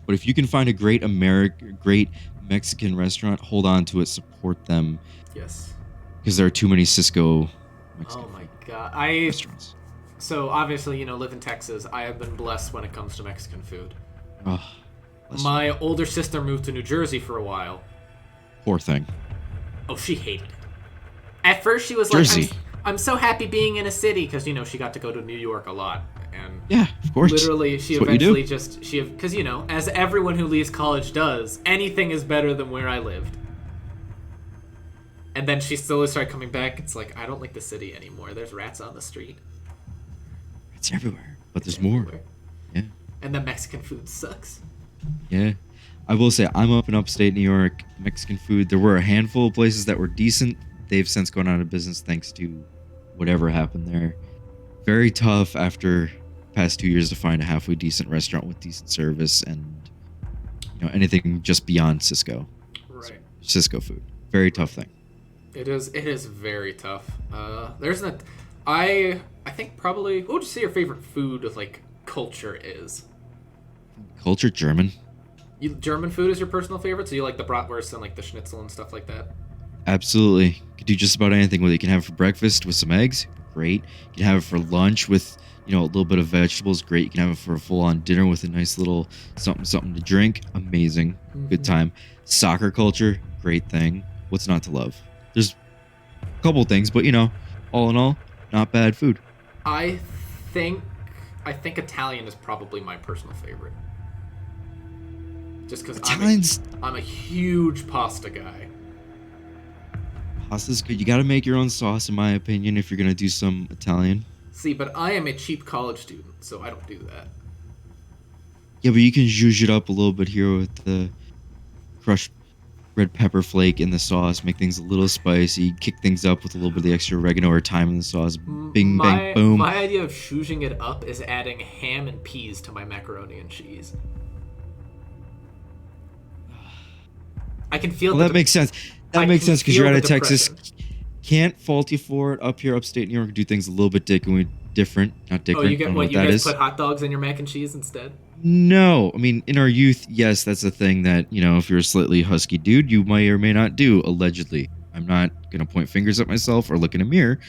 But if you can find a great Mexican restaurant, hold on to it, support them. Yes. Because there are too many Cisco Mexican God. restaurants. So obviously, live in Texas. I have been blessed when it comes to Mexican food. Oh, My older sister moved to New Jersey for a while. Poor thing. Oh, she hated it. At first, she was Jersey. like, I'm so happy being in a city, because, she got to go to New York a lot. And yeah, of course. literally, she eventually because, as everyone who leaves college does, anything is better than where I lived. And then she slowly started coming back. It's like, I don't like the city anymore. There's rats on the street. It's everywhere, but there's more. Yeah. And the Mexican food sucks. Yeah. I will say, I'm up in upstate New York. Mexican food, there were a handful of places that were decent. They've since gone out of business thanks to whatever happened there. Very tough after the past 2 years to find a halfway decent restaurant with decent service and anything just beyond Cisco. Right. Cisco food. Very tough thing. It is very tough. I think probably, what would you say your favorite food culture is? Culture? German. German food is your personal favorite? So you like the bratwurst and the schnitzel and stuff like that? Absolutely. Could do just about anything with it. You can have it for breakfast with some eggs. Great. You can have it for lunch with, a little bit of vegetables. Great. You can have it for a full-on dinner with a nice little something to drink. Amazing. Mm-hmm. Good time. Soccer culture. Great thing. What's not to love? There's a couple things, but all in all, not bad food. I think Italian is probably my personal favorite. Just because I'm a huge pasta guy. Pasta's good. You got to make your own sauce, in my opinion, if you're gonna do some Italian. See, but I am a cheap college student, so I don't do that. Yeah, but you can zhuzh it up a little bit here with the crushed red pepper flake in the sauce, make things a little spicy, kick things up with a little bit of the extra oregano or thyme in the sauce. Bing, bang, boom. My idea of shooshing it up is adding ham and peas to my macaroni and cheese. I can feel Well, that makes sense. That makes sense because you're out of Texas. depression. Can't fault you for it. Up here, upstate New York, do things a little bit different. Not Oh, different. you get I don't know what? You that guys is. put hot dogs in your mac and cheese instead? No, I mean, in our youth, yes, that's a thing that, if you're a slightly husky dude, you may or may not do, allegedly. I'm not going to point fingers at myself or look in a mirror.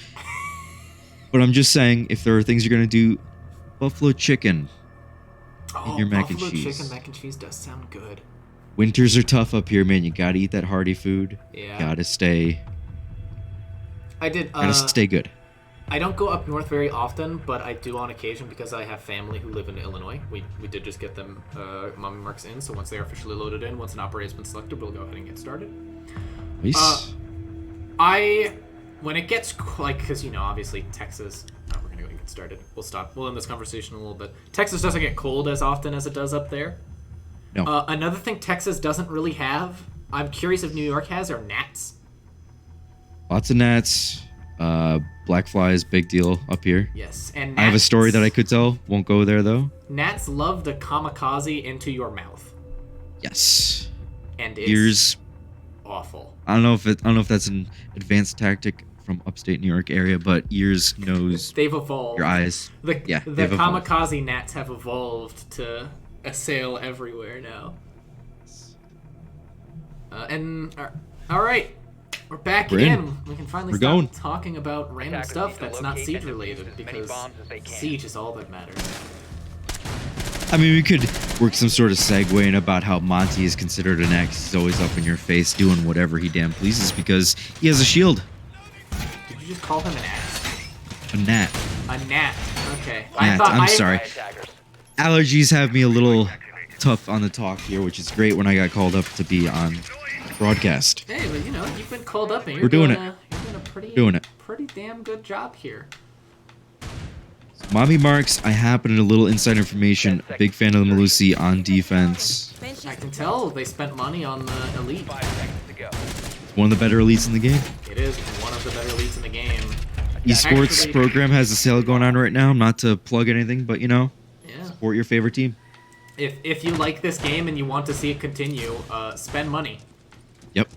But I'm just saying, if there are things you're going to do, buffalo chicken in your mac and buffalo cheese. chicken mac and cheese does sound good. Winters are tough up here, man. You got to eat that hearty food. Yeah. Gotta stay good. I don't go up north very often, but I do on occasion because I have family who live in Illinois. We did just get them mommy marks in, so once they are officially loaded in, once an operator's been selected, we'll go ahead and get started. Nice. When it gets because obviously Texas. We're gonna go and get started. We'll stop. We'll end this conversation a little bit. Texas doesn't get cold as often as it does up there. No. Another thing Texas doesn't really have. I'm curious if New York has are gnats. Lots of gnats. Black flies, big deal up here. Yes, and gnats, I have a story that I could tell. Won't go there though. Gnats love to kamikaze into your mouth, Yes. and it's Ears. awful. I don't know if that's an advanced tactic from upstate New York area, but ears, nose, They've evolved. your eyes. The they've evolved. kamikaze gnats have evolved to assail everywhere now. All right. We're back We're again. in. We can finally We're stop going. talking about random Attackers stuff need to that's not locate siege and defuse related as many because bombs as they can. siege is all that matters. I mean, we could work some sort of segue in about how Monty is considered an axe. He's always up in your face doing whatever he damn pleases because he has a shield. Did you just call him an axe? A gnat. A gnat. Okay. Gnat, I'm sorry. Attackers. Allergies have me a little tough on the talk here, which is great when I got called up to be on broadcast. Hey, but you've been called up and you're We're doing you're doing a pretty damn good job here. Mommy Marks, I happen to a little inside information. Big fan of the Malusi on defense. I can tell they spent money on the elite. 5 seconds to go. One of the better elites in the game. It is one of the better elites in the game. Esports Actually- program has a sale going on right now. Not to plug anything, but Yeah. support your favorite team. If you like this game and you want to see it continue, spend money. Yep.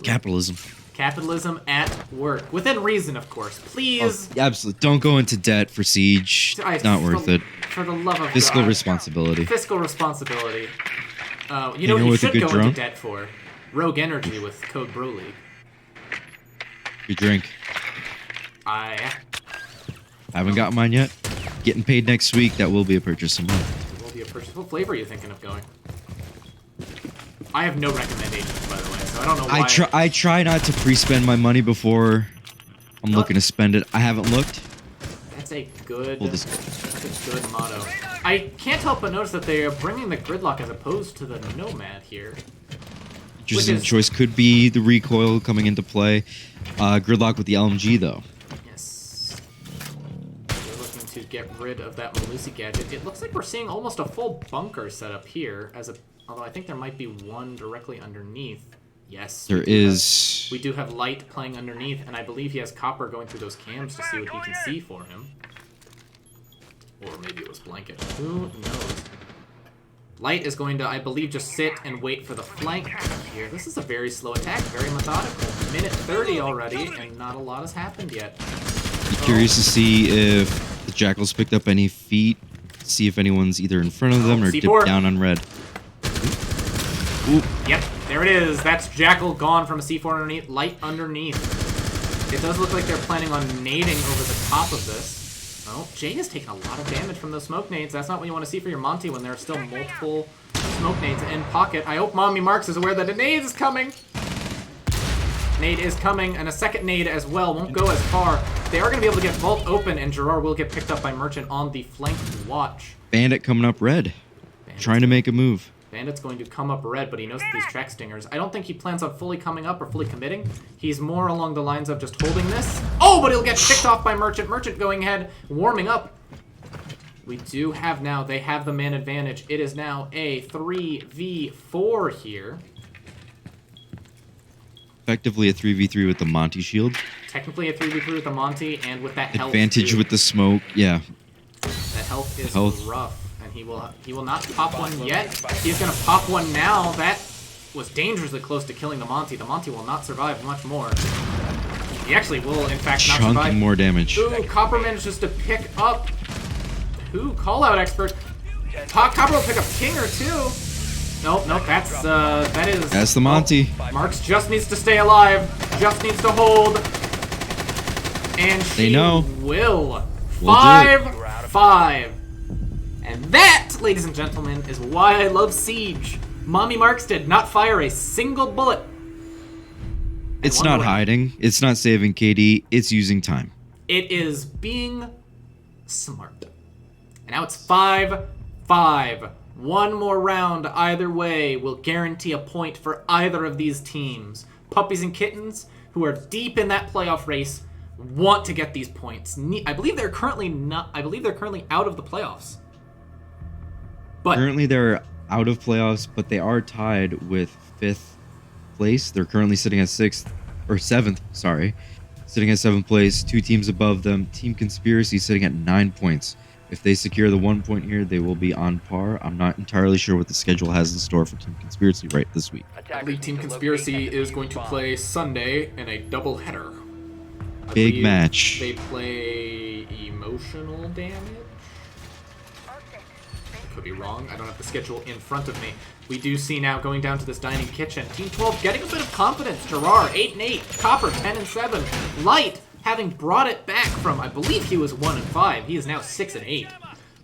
Capitalism. Capitalism at work. Within reason, of course. Please. Absolutely. Don't go into debt for Siege. Not worth it. For the love of Fiscal God. responsibility. Fiscal responsibility. You know know what you what's a should good go drone? into debt for? Rogue Energy with code BROLEAGUE. Your drink. I Haven't got mine yet. Getting paid next week. That will be a purchase of mine. will be a purchase. What flavor are you thinking of going? I have no recommendations, by the way, so I don't know why. I try not to pre-spend my money before I'm looking to spend it. I haven't looked. That's a good. Full That's a good motto. I can't help but notice that they are bringing the gridlock as opposed to the Nomad here. Interesting is- choice could be the recoil coming into play. Gridlock with the LMG though. Yes. We're looking to get rid of that Malusi gadget. It looks like we're seeing almost a full bunker set up here, although I think there might be one directly underneath. Yes. There is. We do have light playing underneath, and I believe he has copper going through those cams to see what he can see for him. Or maybe it was blanket. Who knows? Light is going to, I believe, just sit and wait for the flank here. This is a very slow attack, very methodical. Minute 30 already, and not a lot has happened yet. Be curious to see if the Jackals picked up any feet. See if anyone's either in front of them or C4. dipped down on red. Ooh. Yep, there it is. That's Jackal gone from a C4 underneath, light underneath. It does look like they're planning on nading over the top of this. Oh, Jay has taken a lot of damage from those smoke nades. That's not what you want to see for your Monty when there are still multiple smoke nades in pocket. I hope Mommy Marks is aware that a nade is coming. Nade is coming, and a second nade as well. Won't go as far. They are going to be able to get Vault open, and Gerard will get picked up by Merchant on the flank watch. Bandit coming up red. Trying to make a move. Bandit's going to come up red, but he knows that these track stingers. I don't think he plans on fully coming up or fully committing. He's more along the lines of just holding this. Oh, but he'll get picked off by Merchant. Merchant going ahead, warming up. We do have now, they have the man advantage. It is now a 3v4 here. Effectively a 3v3 with the Monty shield. Technically a 3v3 with the Monty, and with that health. Advantage too. with the smoke. Yeah. That health is Health. rough, and he will not pop one yet. He's gonna pop one now. That was dangerously close to killing the Monty. The Monty will not survive much more. He actually will, in fact, not survive. Chunking more damage. Ooh, Copper manages to pick up. Who? Call-out expert. Copper will pick up Kinger too. Nope. That's the Monty. Marks just needs to stay alive. Just needs to hold. And she They know. will. We'll do it. 5-5. And that, ladies and gentlemen, is why I love Siege. Mommy Marks did not fire a single bullet. It's not hiding. It's not saving KD. It's using time. It is being smart. And now it's 5-5. One more round either way will guarantee a point for either of these teams. Puppies and Kittens, who are deep in that playoff race, want to get these points. I believe they're currently out of the playoffs. But Currently they're out of playoffs, but they are tied with 5th place. They're currently sitting at 7th, sitting at 7th place, 2 teams above them. Team Conspiracy sitting at 9 points. If they secure the 1 point here, they will be on par. I'm not entirely sure what the schedule has in store for Team Conspiracy right this week. I believe Team Conspiracy is going to play Sunday in a doubleheader. Big match. They play emotional damage. I could be wrong. I don't have the schedule in front of me. We do see now going down to this dining kitchen. Team 12 getting a bit of confidence. Gerard 8-8. Copper 10-7. Light having brought it back from, I believe he was 1-5. He is now 6-8.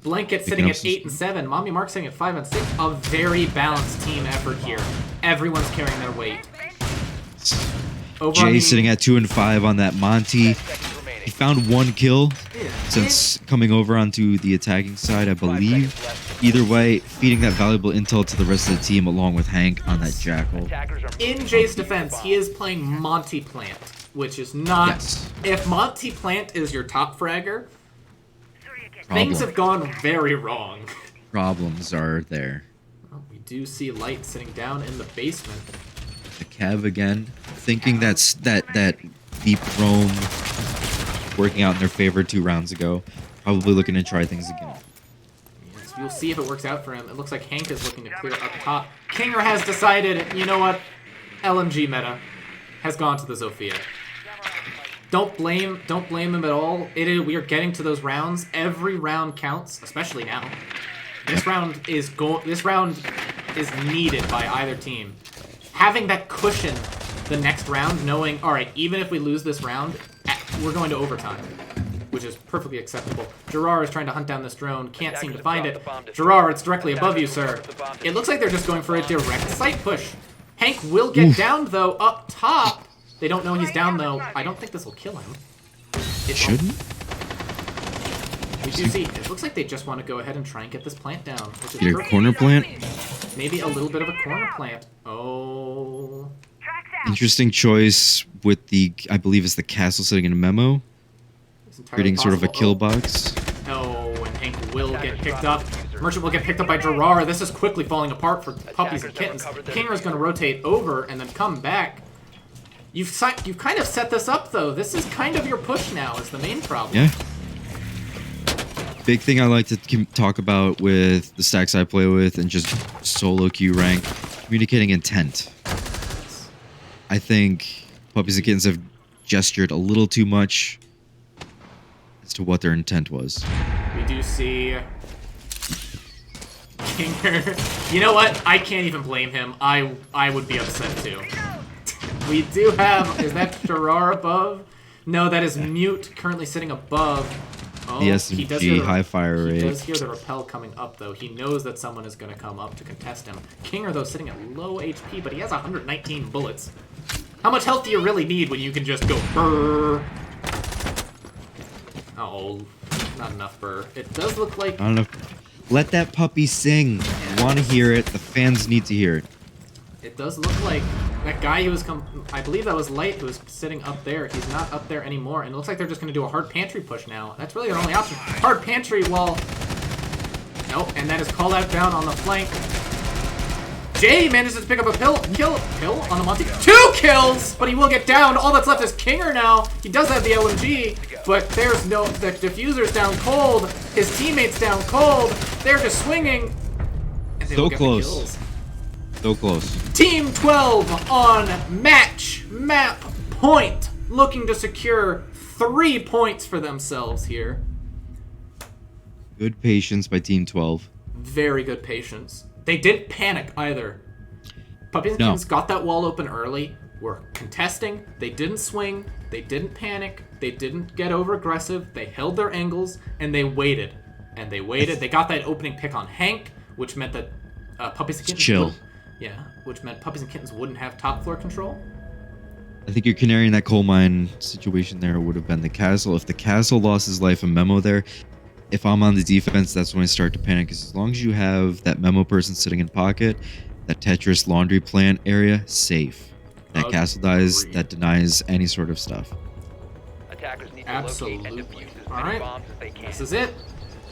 Blanket sitting at 8-7. Mommy Mark sitting at 5-6. A very balanced team effort here. Everyone's carrying their weight. Jay sitting at 2-5 on that Monty. He found 1 kill since coming over onto the attacking side, I believe. Either way, feeding that valuable intel to the rest of the team along with Hank on that Jackal. In Jay's defense, he is playing Monty Plant, which is not... Yes. If Monty Plant is your top fragger, things have gone very wrong. Problems are there. Well, we do see Light sitting down in the basement. The Cav again, thinking that's that deep roam working out in their favor 2 rounds ago. Probably looking to try things again. Yes, we'll see if it works out for him. It looks like Hank is looking to clear up top. Kinger has decided, you know what? LMG meta has gone to the Zofia. Don't blame him at all. We are getting to those rounds. Every round counts, especially now. This round is needed by either team. Having that cushion the next round, knowing, all right, even if we lose this round, we're going to overtime, which is perfectly acceptable. Gerard is trying to hunt down this drone, can't seem to find it. Gerard, it's directly above you, sir. It looks like they're just going for a direct sight push. Hank will get down, though, up top. They don't know he's down, though. I don't think this will kill him. It shouldn't? We do see, it looks like they just want to go ahead and try and get this plant down. Which is Your corner plant? Maybe a little bit of a corner plant. Oh. Interesting choice with the, I believe it's the castle sitting in a memo. Creating sort of a kill box. Oh, and Hank will get picked up. Merchant will get picked up by Gerard. This is quickly falling apart for Puppies and Kittens. Kinger is going to rotate over and then come back. You've kind of set this up, though. This is kind of your push now is the main problem. Yeah. Big thing I like to talk about with the stacks I play with and just solo queue rank, communicating intent. I think Puppies and Kittens have gestured a little too much as to what their intent was. We do see Kinger. You know what? I can't even blame him. I would be upset too. We do have, is that Gerard above? No, that is Mute currently sitting above. Oh, the SMG high fire rate. He does hear the rappel coming up, though. He knows that someone is going to come up to contest him. Kinger, though, sitting at low HP, but he has 119 bullets. How much health do you really need when you can just go brrr? Oh, not enough brrr. It does look like... Not enough. Let that puppy sing. I want to hear it. The fans need to hear it. It does look like that guy who was I believe that was Light who was sitting up there. He's not up there anymore, and it looks like they're just going to do a hard pantry push now. That's really their only option. Hard pantry while... Nope, and that is call out down on the flank. Jay manages to pick up a kill on the Monty. 2 kills, but he will get downed. All that's left is Kinger now. He does have the LMG, but there's no, the diffuser's down cold. His teammate's down cold. They're just swinging. And they So will get the close. kills. So close. Team 12 on map point, looking to secure 3 points for themselves here. Good patience by Team 12. Very good patience. They didn't panic either. Puppies and No. Kittens got that wall open early, were contesting, they didn't swing, they didn't panic, they didn't get over aggressive, they held their angles, and they waited. And they waited. They got that opening pick on Hank, which meant that Puppies and Kittens chill. which meant Puppies and Kittens wouldn't have top floor control. I think your canary in that coal mine situation there would have been the castle. If the castle lost his life, a memo there, if I'm on the defense, that's when I start to panic. Because as long as you have that memo person sitting in pocket, that Tetris laundry plant area, safe. That castle dies, Agreed. that denies any sort of stuff. Attackers need to Absolutely. locate and defuse as All many right. bombs as they can. This is it.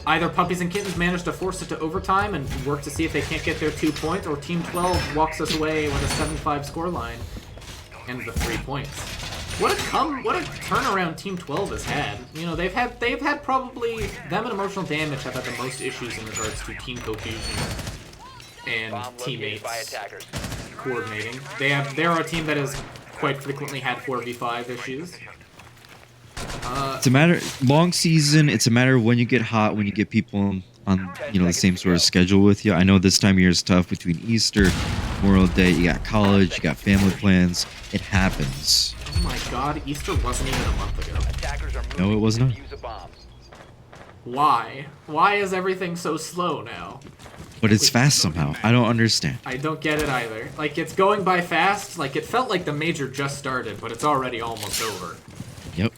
Either Puppies and Kittens manage to force it to overtime and work to see if they can't get their 2 points, or Team 12 walks us away with a 7-5 scoreline and the 3 points. What a turnaround Team 12 has had. You know, they've had probably, them and Emotional Damage have had the most issues in regards to team cohesion and Bomb located teammates by attackers. coordinating. They're a team that has quite frequently had 4v5 issues. It's a matter, long season, it's a matter of when you get hot, when you get people on the same sort of schedule with you. I know this time of year is tough between Easter, Memorial Day, you got college, you got family plans. It happens. Oh my god, Easter wasn't even a month ago. Attackers are No, moving it was to not. defuse a bomb. Why? Why is everything so slow now? But it's fast somehow. I don't understand. I don't get it either. Like, it's going by fast. Like, it felt like the major just started, but it's already almost over. Yep.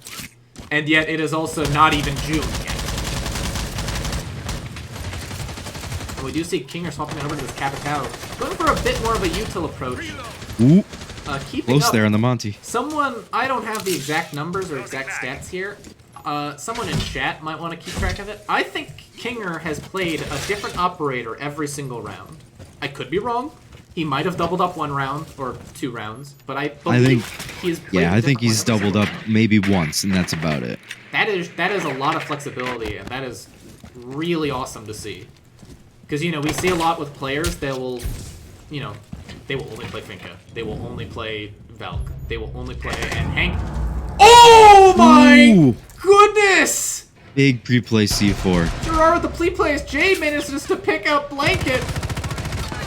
And yet, it is also not even June yet. And we do see Kinger swapping it over to this Capitao. Going for a bit more of a util approach. Ooh, Keeping close up. there on the Monty. Someone, I don't have the exact numbers or exact stats here. Someone in chat might want to keep track of it. I think Kinger has played a different operator every single round. I could be wrong. He might have doubled up 1 round or 2 rounds, but I believe he has played Yeah, a I think different he's one every doubled up single maybe once, and that's about it. round. That is a lot of flexibility, and that is really awesome to see. Because, you know, we see a lot with players that will, you know, they will only play Finka. They will only play Valk. They will only play, and Hank. Oh my Ooh. goodness! Big pre-play C4. Gerard with the plea plays. Jay manages to pick up Blanket.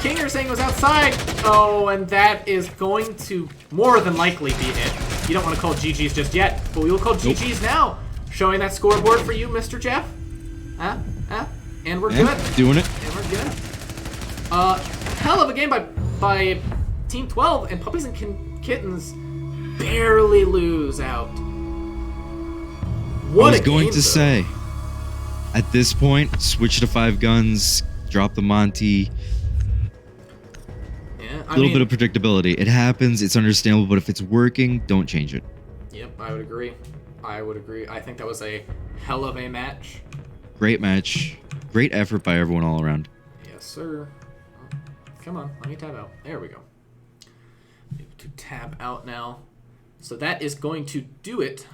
Kinger saying was outside. Oh, and that is going to more than likely be it. You don't want to call GG's just yet, but we will call GG's now. Showing that scoreboard for you, Mr. Jeff. And we're Yeah, good. doing it. And we're good. Hell of a game by Team 12, and Puppies and Kittens barely lose out. What I was a going game, to though. say, at this point, switch to 5 guns, drop the Monty. Yeah, A little bit of predictability. It happens. It's understandable. But if it's working, don't change it. Yep, I would agree. I think that was a hell of a match. Great match. Great effort by everyone all around. Yes, sir. Come on, let me tab out. There we go. Able to tab out now. So that is going to do it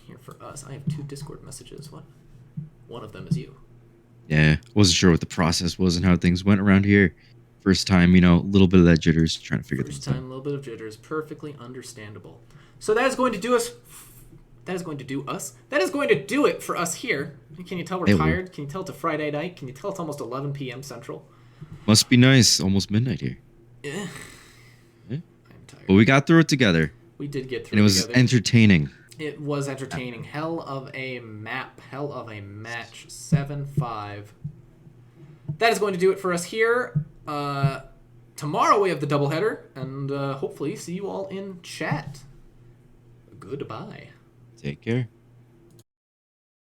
here for us. I have 2 Discord messages. What? One of them is you. Yeah, wasn't sure what the process was and how things went around here. First time, a little bit of that jitters, trying to figure First things time, out. a little bit of jitters. Perfectly understandable. So that is going to do us. That is going to do us. That is going to do it for us here. Can you tell we're Hey, Lou. tired? Can you tell it's a Friday night? Can you tell it's almost 11 p.m. Central? Must be nice. Almost midnight here. Yeah. Yeah. I'm tired. But we got through it together, We did get through and it was together. entertaining. It was entertaining. Hell of a map. Hell of a match. 7-5. That is going to do it for us here. Tomorrow we have the doubleheader, and hopefully see you all in chat. Goodbye. Take care.